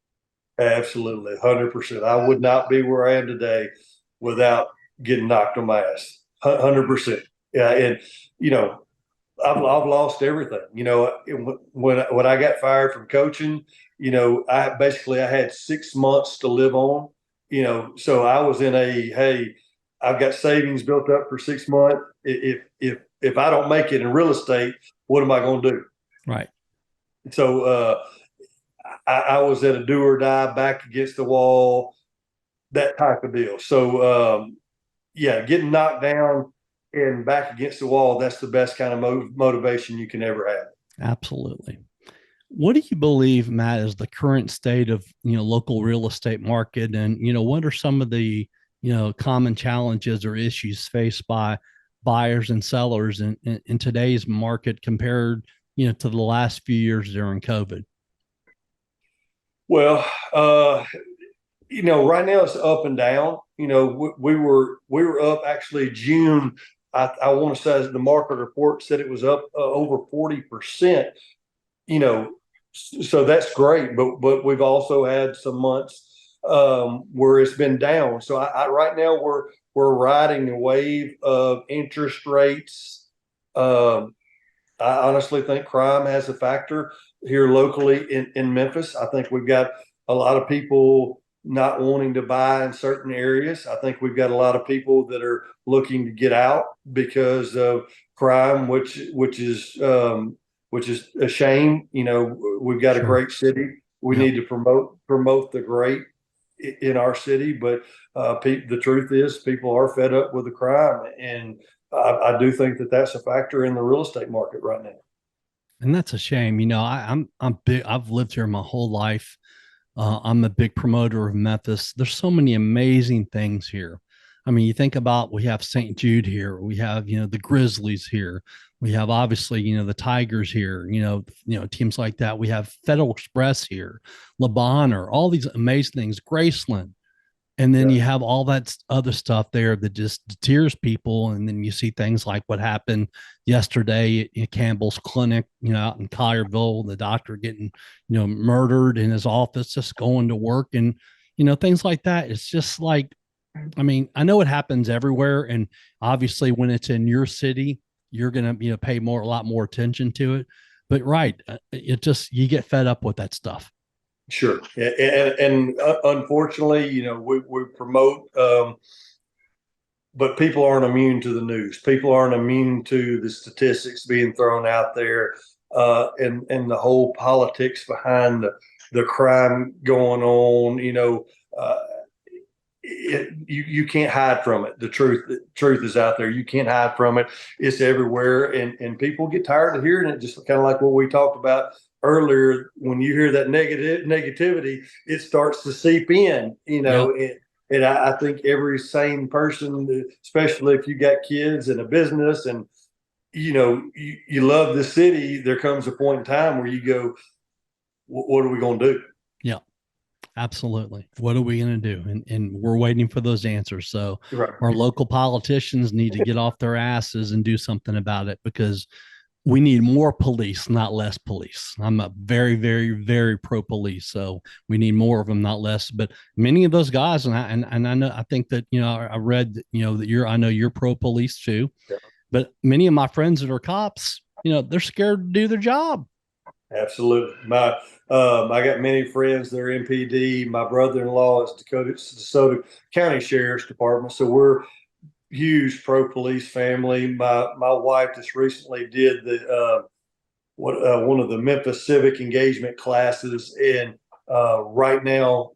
Speaker 2: Absolutely, 100%. I would not be where I am today without getting knocked on my ass. 100%. Yeah, and I've lost everything. When I got fired from coaching, I had 6 months to live on. So I was in hey, I've got savings built up for 6 months. If I don't make it in real estate, what am I going to do?
Speaker 1: Right.
Speaker 2: So I was at a do or die, back against the wall, that type of deal. So getting knocked down and back against the wall, that's the best kind of motivation you can ever have.
Speaker 1: Absolutely. What do you believe, Matt, is the current state of local real estate market, and what are some of the common challenges or issues faced by buyers and sellers in today's market compared to the last few years during COVID?
Speaker 2: Well, right now it's up and down. We were up actually June. I want to say the market report said it was up over 40%. So that's great. But we've also had some months where it's been down. So right now we're riding the wave of interest rates. I honestly think crime has a factor here locally in Memphis. I think we've got a lot of people not wanting to buy in certain areas. I think we've got a lot of people that are looking to get out because of crime, which is a shame. We've got a great city. We need to promote the great in our city, but the truth is people are fed up with the crime, and I do think that that's a factor in the real estate market right now.
Speaker 1: And that's a shame. I'm big. I've lived here my whole life. I'm a big promoter of Memphis. There's so many amazing things here. I mean, you think about, we have St. Jude here. We have, the Grizzlies here. We have obviously, the Tigers here, teams like that. We have Federal Express here, LeBonner, all these amazing things, Graceland. And then you have all that other stuff there that just deters people. And then you see things like what happened yesterday at Campbell's Clinic, out in Collierville, the doctor getting, murdered in his office, just going to work, and, things like that. It's just like, I mean, I know it happens everywhere. And obviously when it's in your city, you're going to, pay a lot more attention to it. But you get fed up with that stuff.
Speaker 2: Sure. And unfortunately, we promote but people aren't immune to the news. People aren't immune to the statistics being thrown out there, and the whole politics behind the crime going on. You can't hide from it. The truth is out there. You can't hide from it. It's everywhere, and people get tired of hearing it. Just kind of like what we talked about earlier. When you hear that negativity, it starts to seep in.
Speaker 1: Yep.
Speaker 2: And I think every sane person, especially if you got kids and a business, and you love the city, there comes a point in time where you go, what are we going to do?
Speaker 1: Yeah. Absolutely. What are we going to do? And we're waiting for those answers. So
Speaker 2: Right.
Speaker 1: our local politicians need to get off their asses and do something about it, because we need more police, not less police. I'm a very, very, very pro police. So we need more of them, not less. But many of those guys, and I know, I think that, I read, that I know you're pro police too,
Speaker 2: Yeah.
Speaker 1: but many of my friends that are cops, they're scared to do their job.
Speaker 2: Absolutely. I got many friends that are MPD. My brother-in-law is DeSoto County Sheriff's Department. So we're huge pro police family. My wife just recently did one of the Memphis civic engagement classes, and right now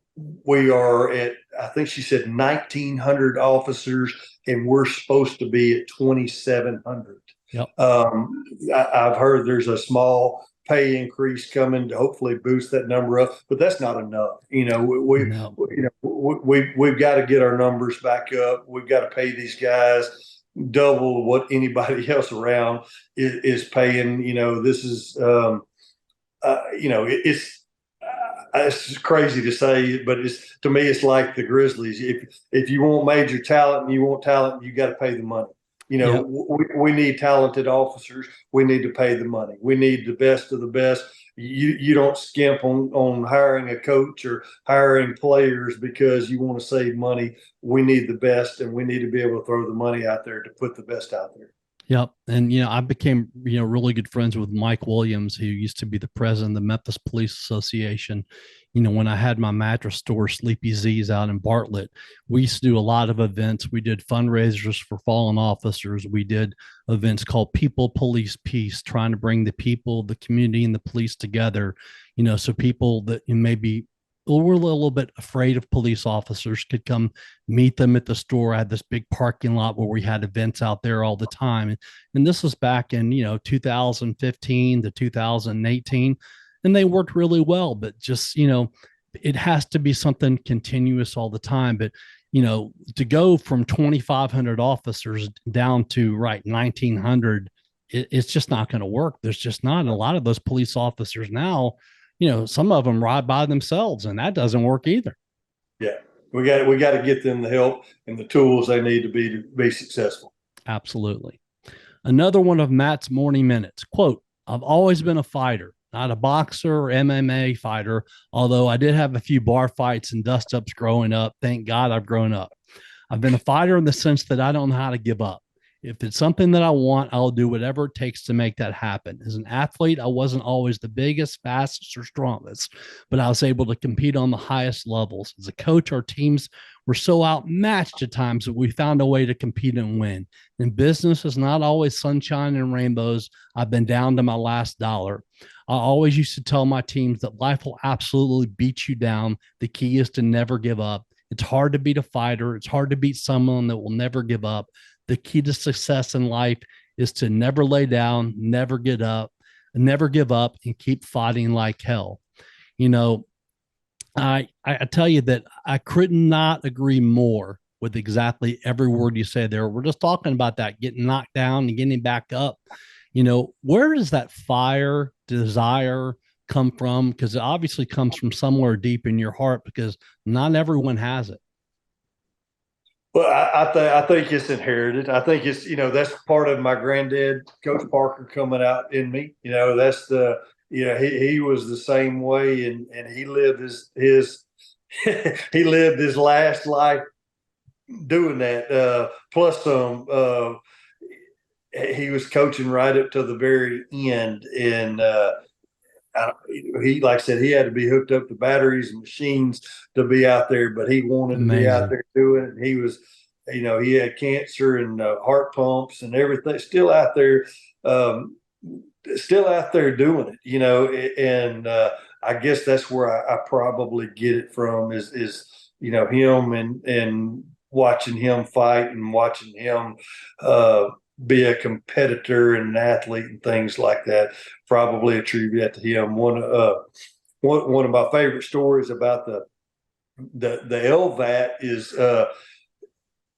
Speaker 2: we are at, I think she said 1,900 officers, and we're supposed to be at 2,700.
Speaker 1: Yep.
Speaker 2: I've heard there's a small pay increase coming to hopefully boost that number up, but that's not enough. We've got to get our numbers back up. We've got to pay these guys double what anybody else around is paying. This is, it's crazy to say, but to me, it's like the Grizzlies. If you want major talent and you want talent, you got to pay the money.
Speaker 1: Yep.
Speaker 2: We need talented officers. We need to pay the money. We need the best of the best. You don't skimp on hiring a coach or hiring players because you want to save money. We need the best, and we need to be able to throw the money out there to put the best out there.
Speaker 1: Yep. And, I became, really good friends with Mike Williams, who used to be the president of the Memphis Police Association. When I had my mattress store, Sleepy Z's, out in Bartlett, we used to do a lot of events. We did fundraisers for fallen officers. We did events called People, Police, Peace, trying to bring the people, the community, and the police together, so people that maybe were a little bit afraid of police officers could come meet them at the store. I had this big parking lot where we had events out there all the time. And this was back in, 2015 to 2018. And they worked really well, but just, it has to be something continuous all the time. But, to go from 2,500 officers down to 1,900, it's just not going to work. There's just not. And a lot of those police officers now, some of them ride by themselves, and that doesn't work either.
Speaker 2: Yeah, we got to get them the help and the tools they need to be successful.
Speaker 1: Absolutely. Another one of Matt's morning minutes. Quote, "I've always been a fighter, not a boxer or MMA fighter, although I did have a few bar fights and dust ups growing up. Thank God I've grown up. I've been a fighter in the sense that I don't know how to give up. If it's something that I want, I'll do whatever it takes to make that happen. As an athlete, I wasn't always the biggest, fastest, or strongest, but I was able to compete on the highest levels. As a coach, our teams were so outmatched at times that we found a way to compete and win. And business is not always sunshine and rainbows. I've been down to my last dollar. I always used to tell my teams that life will absolutely beat you down. The key is to never give up. It's hard to beat a fighter. It's hard to beat someone that will never give up. The key to success in life is to never lay down, never get up, never give up, and keep fighting like hell." I tell you that I could not agree more with exactly every word you say there. We're just talking about that, getting knocked down and getting back up. Where does that fire, desire come from? Because it obviously comes from somewhere deep in your heart, because not everyone has it.
Speaker 2: Well, I think it's inherited. I think it's, that's part of my granddad, Coach Parker, coming out in me. That's he was the same way, and he lived his he lived his last life doing that. Plus some, he was coaching right up to the very end, and he, like I said, he had to be hooked up to batteries and machines to be out there, but he wanted to be out there doing it. He had cancer and heart pumps and everything. Um, Still out there doing it. And I guess that's where I probably get it from is him and watching him fight and watching him be a competitor and an athlete and things like that. Probably attribute that to him. One of my favorite stories about the LVAT is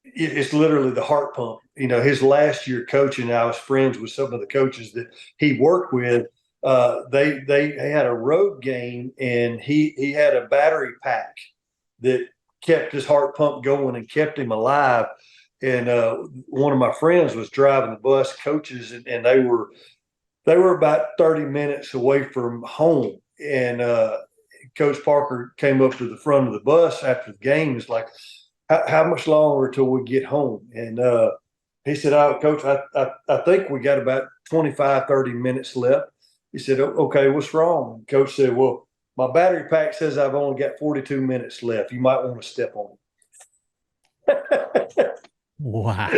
Speaker 2: it's literally the heart pump. His last year coaching, I was friends with some of the coaches that he worked with. They had a road game, and he had a battery pack that kept his heart pump going and kept him alive. And one of my friends was driving the bus, coaches, and they were about 30 minutes away from home. And Coach Parker came up to the front of the bus after the game. He's like, how much longer till we get home? And he said, oh, Coach, I think we got about 25, 30 minutes left. He said, okay, what's wrong? And Coach said, well, my battery pack says I've only got 42 minutes left. You might want to step on it.
Speaker 1: Wow.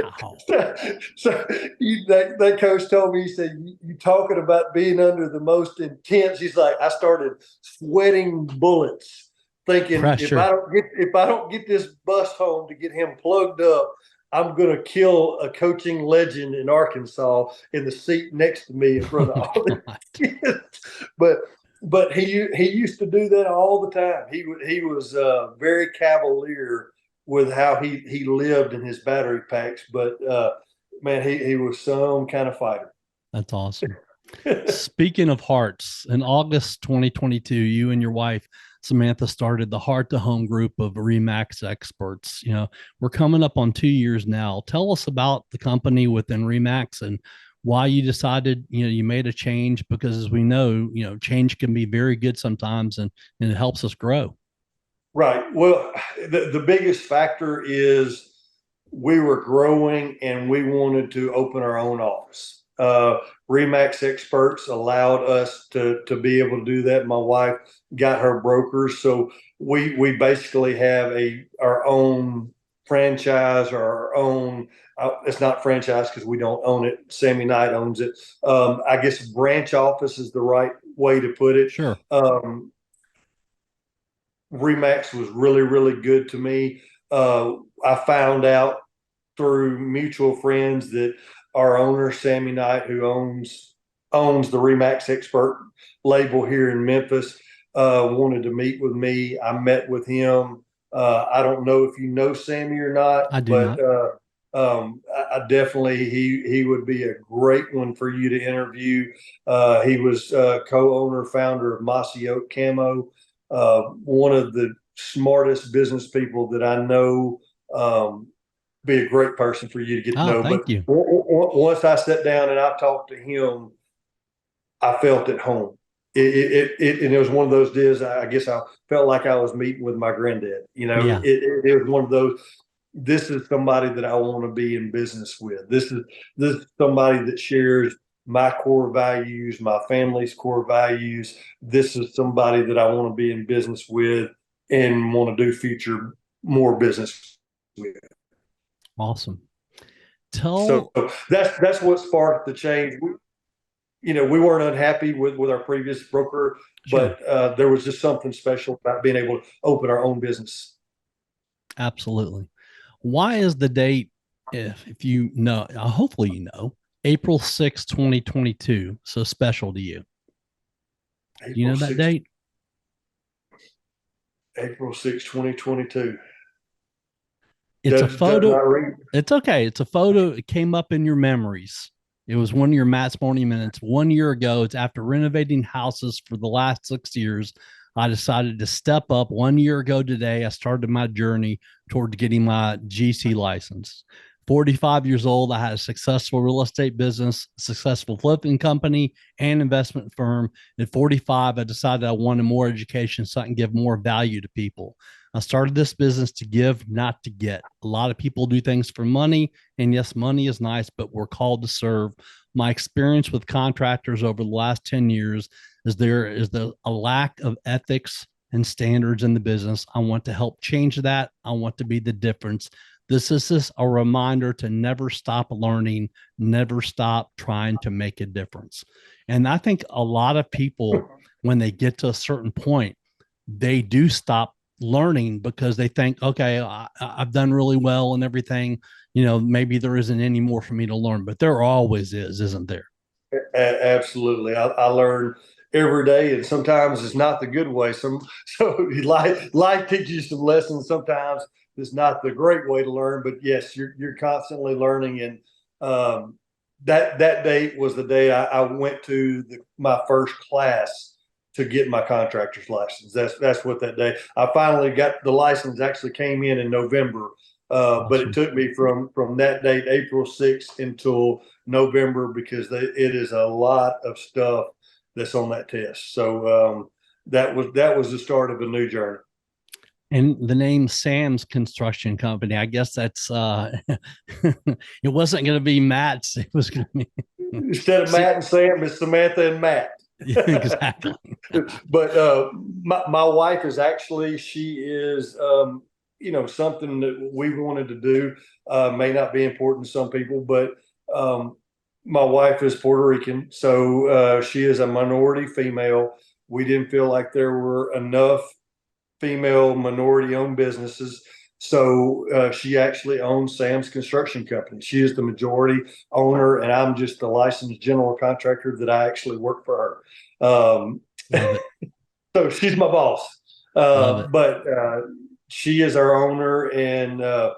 Speaker 2: So that coach told me, he said, you talking about being under the most intense. He's like, I started sweating bullets, thinking
Speaker 1: Pressure.
Speaker 2: if I don't get this bus home to get him plugged up, I'm going to kill a coaching legend in Arkansas in the seat next to me in front of all the kids. But he used to do that all the time. He was very cavalier with how he lived in his battery packs. But man, he was some kind of fighter.
Speaker 1: That's awesome. Speaking of hearts, in August 2022, you and your wife Samantha started the Heart to Home group of RE/MAX experts. We're coming up on 2 years now. Tell us about the company within RE/MAX and why you decided, you made a change, because as we know, change can be very good sometimes and it helps us grow.
Speaker 2: Right. Well, the biggest factor is we were growing and we wanted to open our own office. RE/MAX experts allowed us to be able to do that. My wife got her brokers, so we basically have our own franchise or our own. It's not franchise because we don't own it. Sammy Knight owns it. I guess branch office is the right way to put it.
Speaker 1: Sure.
Speaker 2: RE/MAX was really, really good to me. I found out through mutual friends that our owner, Sammy Knight, who owns the RE/MAX expert label here in Memphis, wanted to meet with me. I met with him. I don't know if you know Sammy or not.
Speaker 1: I do not.
Speaker 2: I definitely, he would be a great one for you to interview. He was co-owner, founder of Mossy Oak Camo. One of the smartest business people that I know. Be a great person for you to get to know.
Speaker 1: Thank you.
Speaker 2: Once I sat down and I talked to him, I felt at home. It was one of those days. I guess I felt like I was meeting with my granddad.
Speaker 1: Yeah.
Speaker 2: It was one of those. This is somebody that I want to be in business with. This is somebody that shares my core values, my family's core values. This is somebody that I want to be in business with and want to do future more business with.
Speaker 1: Awesome.
Speaker 2: So that's what sparked the change. We weren't unhappy with our previous broker,
Speaker 1: Sure.
Speaker 2: but there was just something special about being able to open our own business.
Speaker 1: Absolutely. Why is the date, if you know, hopefully you know, April 6, 2022, so special to you? Do you know that
Speaker 2: 6,
Speaker 1: date?
Speaker 2: April 6, 2022.
Speaker 1: It's a photo. It's okay. It's a photo. It came up in your memories. It was one of your Matt's Morning Minutes 1 year ago. It's after renovating houses for the last 6 years. I decided to step up 1 year ago today. I started my journey toward getting my GC license. 45 years old. I had a successful real estate business, a successful flipping company, and investment firm. At 45, I decided I wanted more education so I can give more value to people. I started this business to give, not to get. A lot of people do things for money, and yes, money is nice, but we're called to serve. My experience with contractors over the last 10 years is there is a lack of ethics and standards in the business. I want to help change that. I want to be the difference. This is just a reminder to never stop learning, never stop trying to make a difference. And I think a lot of people, when they get to a certain point, they do stop learning because they think, okay, I've done really well and everything. Maybe there isn't any more for me to learn, but there always is, isn't there?
Speaker 2: Absolutely. I learn every day, and sometimes it's not the good way. So life teaches you some lessons. Sometimes it's not the great way to learn, but yes, you're constantly learning. And that date was the day I went to my first class to get my contractor's license. That's what that day. I finally got the license. Actually came in November.
Speaker 1: Awesome.
Speaker 2: But it took me from that date, April 6th, until November, because it is a lot of stuff that's on that test. So that was the start of a new journey.
Speaker 1: And the name Sam's Construction Company, I guess that's it wasn't going to be Matt's. It was going to be
Speaker 2: instead of Matt and Sam, it's Samantha and Matt.
Speaker 1: Yeah, exactly.
Speaker 2: But my wife is actually, she is something that we wanted to do. May not be important to some people, but my wife is Puerto Rican, so she is a minority female. We didn't feel like there were enough female minority-owned businesses, so she actually owns Sam's Construction Company. She is the majority owner, and I'm just the licensed general contractor that I actually work for her. So she's my boss, but she is our owner, and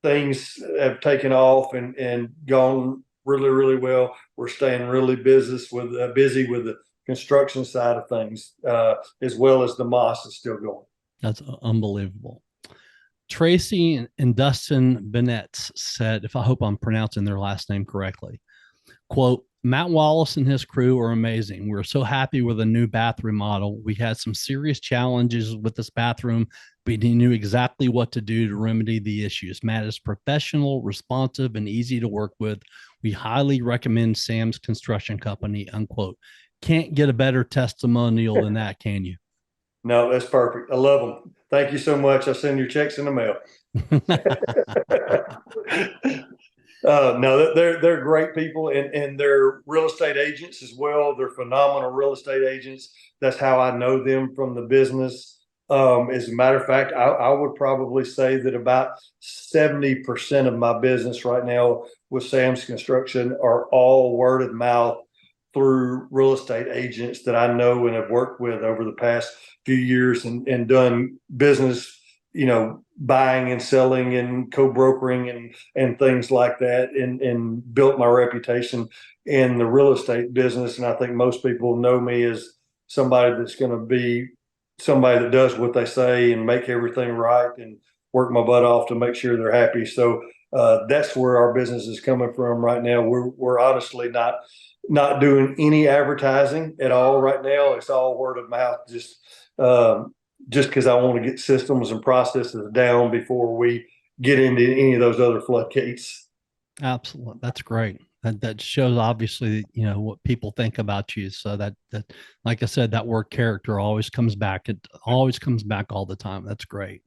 Speaker 2: things have taken off and gone really, really well. We're staying really busy with the construction side of things, as well as the Moss is still going.
Speaker 1: That's unbelievable. Tracy and Dustin Bennett said, if I hope I'm pronouncing their last name correctly, quote, Matt Wallace and his crew are amazing. We're so happy with the new bathroom model. We had some serious challenges with this bathroom, but he knew exactly what to do to remedy the issues. Matt is professional, responsive, and easy to work with. We highly recommend Sam's Construction Company, unquote. Can't get a better testimonial than that, can you?
Speaker 2: No, that's perfect. I love them. Thank you so much. I'll send your checks in the mail. No, they're great people, and they're real estate agents as well. They're phenomenal real estate agents. That's how I know them from the business. As a matter of fact, I would probably say that about 70% of my business right now with Sam's Construction are all word of mouth through real estate agents that I know and have worked with over the past few years and done business, buying and selling and co-brokering and things like that, and built my reputation in the real estate business. And I think most people know me as somebody that's going to be somebody that does what they say and make everything right and work my butt off to make sure they're happy. So that's where our business is coming from right now. We're honestly not doing any advertising at all right now. It's all word of mouth, just because I want to get systems and processes down before we get into any of those other floodgates.
Speaker 1: Absolutely. That's great. That shows obviously, what people think about you. So that, like I said, that word character always comes back. It always comes back all the time. That's great.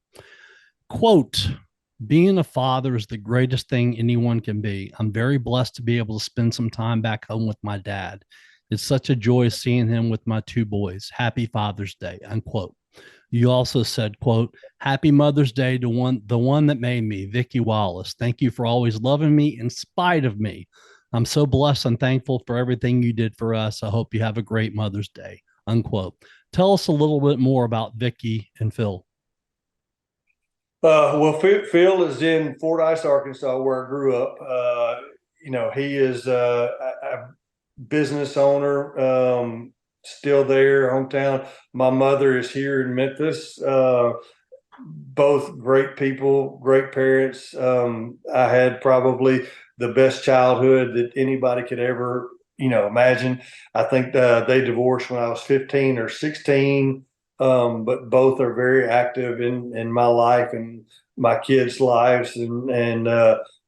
Speaker 1: Quote, being a father is the greatest thing anyone can be. I'm very blessed to be able to spend some time back home with my dad. It's such a joy seeing him with my two boys. Happy Father's Day, unquote. You also said, quote, Happy Mother's Day to the one that made me, Vicki Wallace. Thank you for always loving me in spite of me. I'm so blessed and thankful for everything you did for us. I hope you have a great Mother's Day, unquote. Tell us a little bit more about Vicki and Phil.
Speaker 2: Well, Phil is in Fordyce, Arkansas, where I grew up. He is a business owner, still there, hometown. My mother is here in Memphis. Both great people, great parents. I had probably the best childhood that anybody could ever, imagine. I think they divorced when I was 15 or 16. But both are very active in my life and my kids' lives, and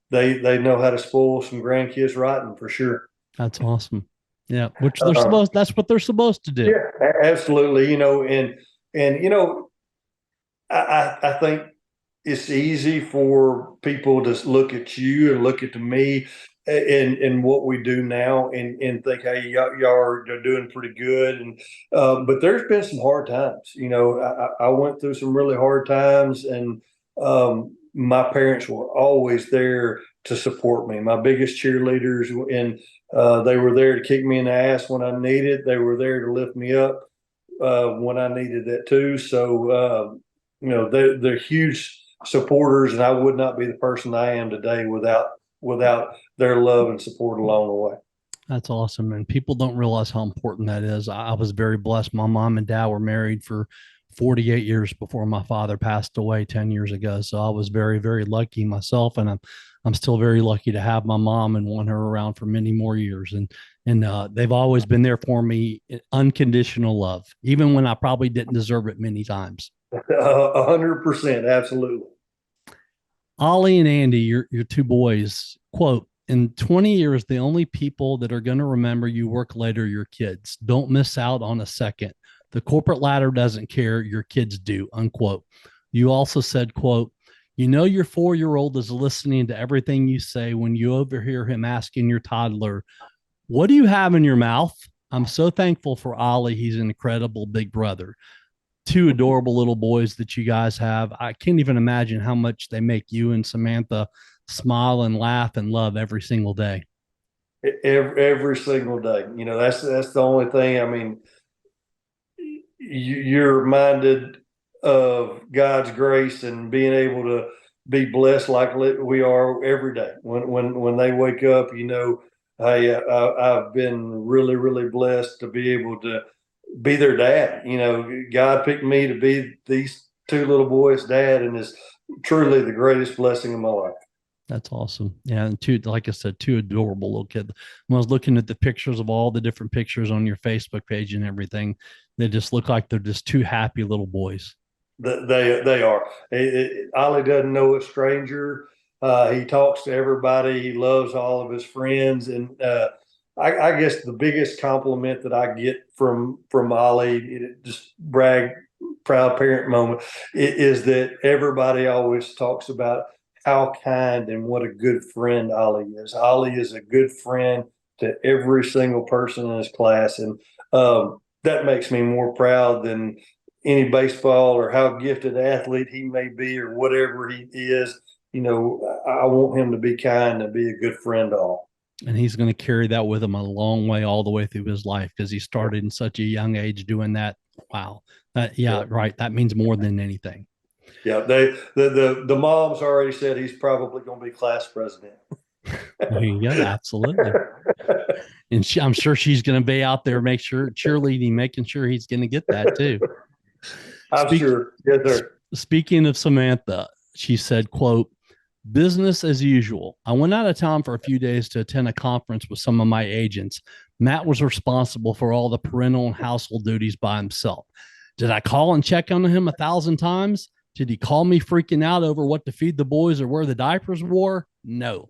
Speaker 2: they know how to spoil some grandkids rotten for sure.
Speaker 1: That's awesome. Yeah, which they're supposed. That's what they're supposed to do.
Speaker 2: Yeah, absolutely. I think it's easy for people to look at you and look at me and what we do now and think, hey, y'all are doing pretty good. And but there's been some hard times. You know, I went through some really hard times, and my parents were always there to support me. My biggest cheerleaders, and they were there to kick me in the ass when I needed. They were there to lift me up when I needed that too. So you know, they're huge supporters, and I would not be the person I am today without their love and support along the way.
Speaker 1: That's awesome. And people don't realize how important that is. I was very blessed. My mom and dad were married for 48 years before my father passed away 10 years ago. So I was very, very lucky myself. And I'm still very lucky to have my mom and want her around for many more years. And they've always been there for me, unconditional love, even when I probably didn't deserve it many times.
Speaker 2: 100%. Absolutely.
Speaker 1: Ollie and Andy, your two boys, quote, in 20 years, the only people that are going to remember you work later are your kids. Don't miss out on a second. The corporate ladder doesn't care. Your kids do, unquote. You also said, quote, you know, your 4-year-old is listening to everything you say when you overhear him asking your toddler, what do you have in your mouth? I'm so thankful for Ollie. He's an incredible big brother. Two adorable little boys that you guys have. I can't even imagine how much they make you and Samantha smile and laugh and love every single day.
Speaker 2: Every single day. You know, that's the only thing. I mean, you're reminded of God's grace and being able to be blessed like we are every day. When they wake up, you know, hey, I've been really, really blessed to be able to be their dad. You know, God picked me to be these two little boys' dad, and is truly the greatest blessing in my life.
Speaker 1: That's awesome. Yeah. And two, like I said, two adorable little kids. When I was looking at the pictures of all the different pictures on your Facebook page and everything, they just look like they're just two happy little boys.
Speaker 2: They are. Ollie doesn't know a stranger. He talks to everybody. He loves all of his friends. And I guess the biggest compliment that I get from Ollie, just proud parent moment, is that everybody always talks about how kind and what a good friend Ollie is. Ollie is a good friend to every single person in his class. And that makes me more proud than any baseball or how gifted athlete he may be or whatever he is. You know, I want him to be kind and be a good friend to all.
Speaker 1: And he's going to carry that with him a long way, all the way through his life, because he started in such a young age doing that. Wow. Yeah, right. That means more than anything.
Speaker 2: Yeah, the mom's already said he's probably going to be class president.
Speaker 1: There you go. Absolutely. And I'm sure she's going to be out there, cheerleading, making sure he's going to get that too.
Speaker 2: I'm sure. Yes, sir.
Speaker 1: Speaking of Samantha, she said, quote, business as usual. I went out of town for a few days to attend a conference with some of my agents. Matt was responsible for all the parental and household duties by himself. Did I call and check on him 1,000 times? Did he call me freaking out over what to feed the boys or where the diapers wore? No.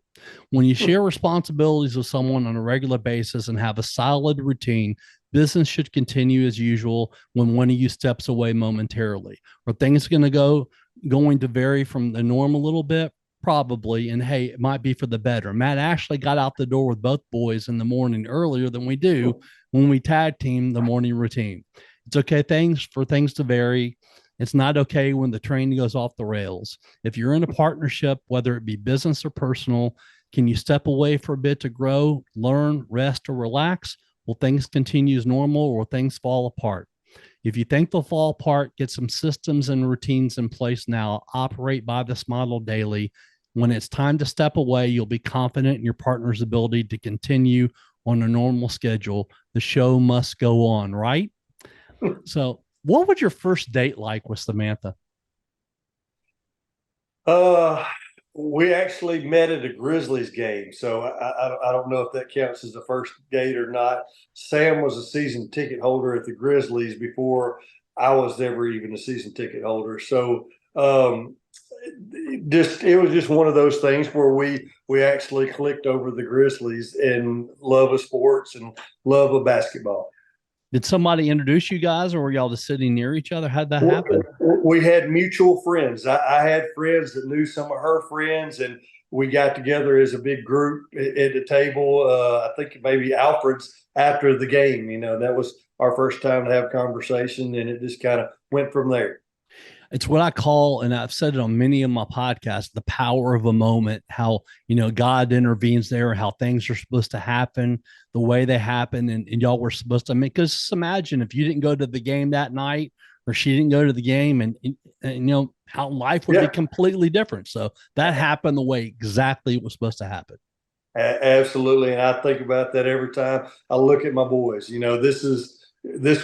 Speaker 1: When you share responsibilities with someone on a regular basis and have a solid routine, business should continue as usual when one of you steps away momentarily. Are things going to vary from the norm a little bit? Probably. And hey, it might be for the better. Matt actually got out the door with both boys in the morning earlier than we do when we tag team the morning routine. It's okay for things to vary. It's not okay when the train goes off the rails. If you're in a partnership, whether it be business or personal, can you step away for a bit to grow, learn, rest, or relax? Will things continue as normal, or will things fall apart? If you think they'll fall apart, get some systems and routines in place now. Operate by this model daily. When it's time to step away, you'll be confident in your partner's ability to continue on a normal schedule. The show must go on, right? So what was your first date like with Samantha?
Speaker 2: We actually met at a Grizzlies game, so I don't know if that counts as a first date or not. Sam was a season ticket holder at the Grizzlies before I was ever even a season ticket holder. So it was just one of those things where we actually clicked over the Grizzlies and love of sports and love of basketball.
Speaker 1: Did somebody introduce you guys, or were y'all just sitting near each other? How'd that happen?
Speaker 2: We had mutual friends. I had friends that knew some of her friends, and we got together as a big group at the table. I think maybe Alfred's after the game. That was our first time to have conversation, and it just kind of went from there.
Speaker 1: It's what I call, and I've said it on many of my podcasts, the power of a moment, how, God intervenes there, how things are supposed to happen, the way they happen. And y'all were supposed to, because just imagine if you didn't go to the game that night, or she didn't go to the game, and how life would be completely different. So that happened the way exactly it was supposed to happen.
Speaker 2: Absolutely. And I think about that every time I look at my boys. This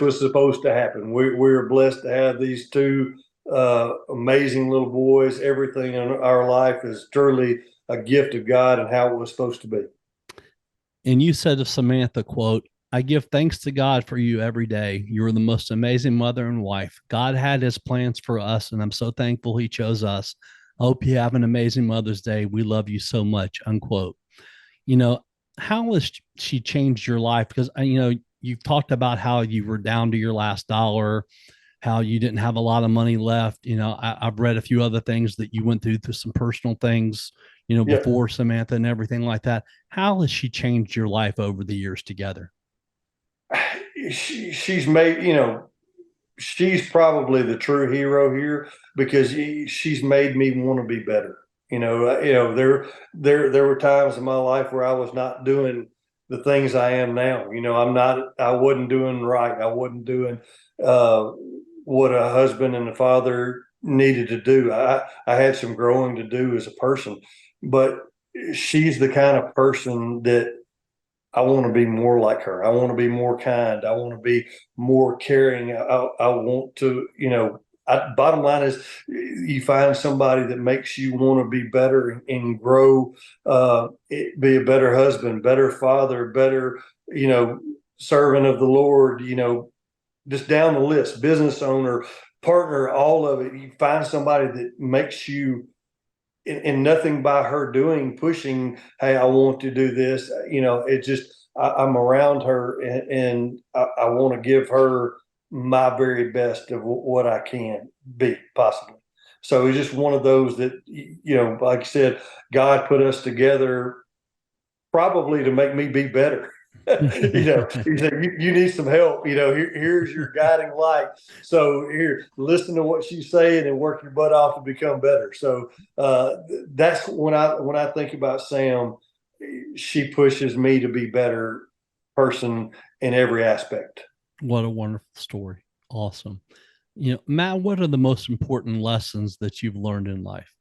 Speaker 2: was supposed to happen. We're blessed to have these two amazing little boys. Everything in our life is truly a gift of God and how it was supposed to be.
Speaker 1: And you said of Samantha, quote, "I give thanks to God for you every day. You are the most amazing mother and wife. God had his plans for us, and I'm so thankful he chose us. I hope you have an amazing Mother's Day. We love you so much," unquote. How has she changed your life? Because, you've talked about how you were down to your last dollar, how you didn't have a lot of money left. I've read a few other things that you went through some personal things, before Samantha and everything like that. How has she changed your life over the years together?
Speaker 2: She's made, she's probably the true hero here because she's made me want to be better. There were times in my life where I was not doing the things I am now. I wasn't doing right. I wasn't doing what a husband and a father needed to do. I had some growing to do as a person, but she's the kind of person that I want to be more like her. I want to be more kind. I want to be more caring. I want to, bottom line is you find somebody that makes you want to be better and grow, be a better husband, better father, better, servant of the Lord, just down the list, business owner, partner, all of it. You find somebody that makes you, and nothing by her doing, pushing, hey, I want to do this. It just, I'm around her and I want to give her my very best of what I can be possibly. So it's just one of those that, like I said, God put us together probably to make me be better. He said, you need some help. Here's your guiding light. So here, listen to what she's saying and work your butt off to become better. So that's when I think about Sam, she pushes me to be better person in every aspect.
Speaker 1: What a wonderful story. Awesome. Matt, what are the most important lessons that you've learned in life?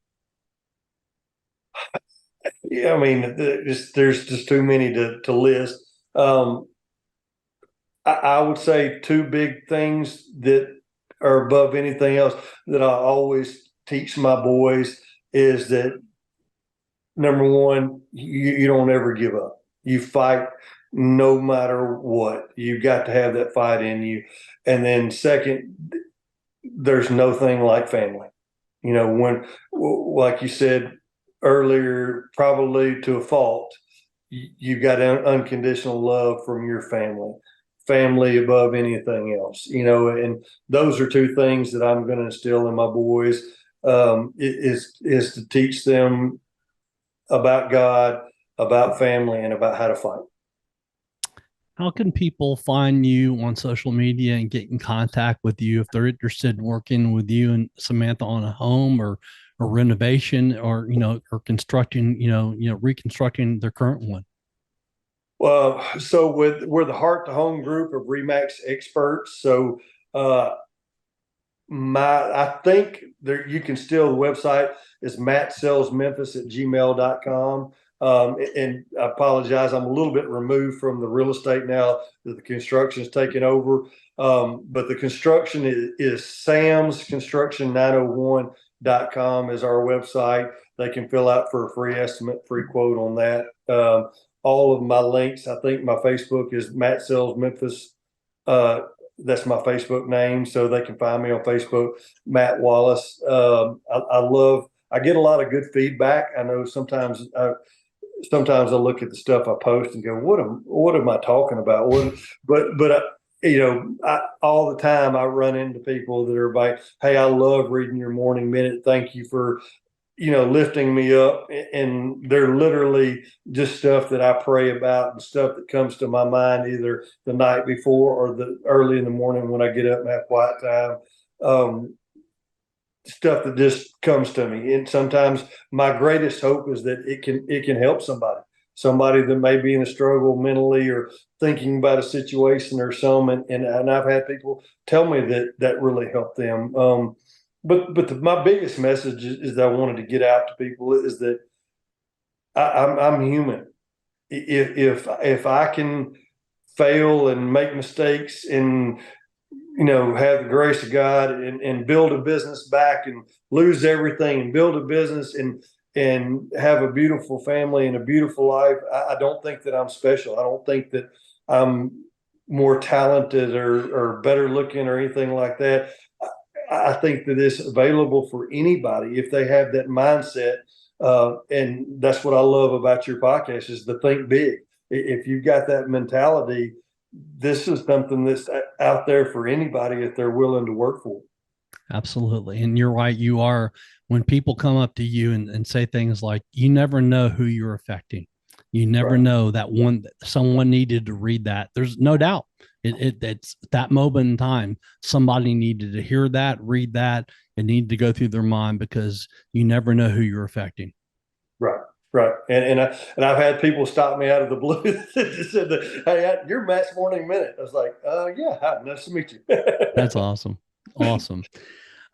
Speaker 2: Yeah, I mean, there's just too many to list. I would say two big things that are above anything else that I always teach my boys is that number one, you don't ever give up. You fight no matter what. You've got to have that fight in you. And then second, there's no thing like family. When, like you said earlier, probably to a fault, you've got unconditional love from your family above anything else, and those are two things that I'm going to instill in my boys, is to teach them about God, about family, and about how to fight.
Speaker 1: How can people find you on social media and get in contact with you if they're interested in working with you and Samantha on a home or renovation or, or constructing, reconstructing their current one?
Speaker 2: Well, so we're the Heart to Home group of Remax experts. So I think there you can still, the website is mattsellsmemphis@gmail.com. And I apologize, I'm a little bit removed from the real estate now that the construction is taking over. But the construction is samsconstruction901.com is our website. They can fill out for a free estimate, free quote on that. All of my links, I think my Facebook is Matt Sells Memphis. That's my Facebook name, so they can find me on Facebook, Matt Wallace. I get a lot of good feedback. I know sometimes I look at the stuff I post and go, what am I talking about? But all the time I run into people that are like, hey, I love reading your morning minute. Thank you for, lifting me up. And they're literally just stuff that I pray about and stuff that comes to my mind either the night before or the early in the morning when I get up and have quiet time. Stuff that just comes to me. And sometimes my greatest hope is that it can help somebody that may be in a struggle mentally or thinking about a situation or something. And I've had people tell me that really helped them. My biggest message is that I wanted to get out to people is that I'm human. If I can fail and make mistakes and have the grace of God and build a business back and lose everything and build a business and have a beautiful family and a beautiful life, I don't think that I'm special. I don't think that I'm more talented or better looking or anything like that. I think that it's available for anybody if they have that mindset. And that's what I love about your podcast is to think big. If you've got that mentality, this is something that's out there for anybody if they're willing to work for it.
Speaker 1: Absolutely. And you're right. You are, when people come up to you and say things like, you never know who you're affecting. You never know that someone needed to read that. There's no doubt it's that moment in time. Somebody needed to hear that, read that, and need to go through their mind because you never know who you're affecting.
Speaker 2: Right. Right. And I've had people stop me out of the blue that just said, hey, you're Matt's Morning Minute. I was like, yeah, hi, nice to meet you.
Speaker 1: That's awesome. Awesome.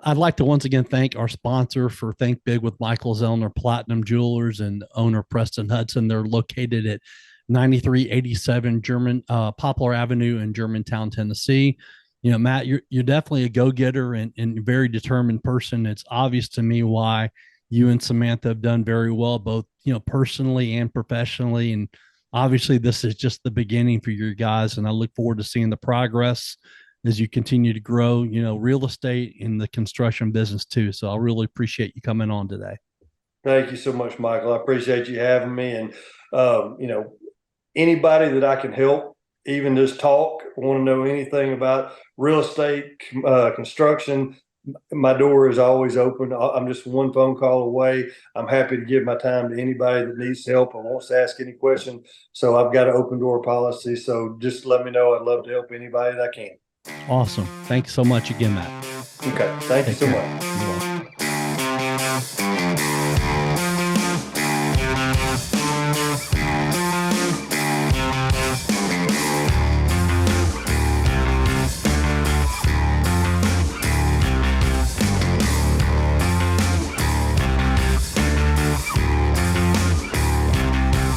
Speaker 1: I'd like to once again thank our sponsor for Think Big with Michael Zellner, Platinum Jewelers, and owner Preston Hudson. They're located at 9387 Poplar Avenue in Germantown, Tennessee. Matt, you're definitely a go-getter and very determined person. It's obvious to me why you and Samantha have done very well, both, personally and professionally. And obviously this is just the beginning for you guys. And I look forward to seeing the progress as you continue to grow, real estate in the construction business too. So I really appreciate you coming on today.
Speaker 2: Thank you so much, Michael. I appreciate you having me. And, anybody that I can help, even just talk, want to know anything about real estate, construction, my door is always open. I'm just one phone call away. I'm happy to give my time to anybody that needs help or wants to ask any question. So I've got an open door policy. So just let me know. I'd love to help anybody that I can.
Speaker 1: Awesome. Thanks so much again, Matt.
Speaker 2: Okay. Thank you so much.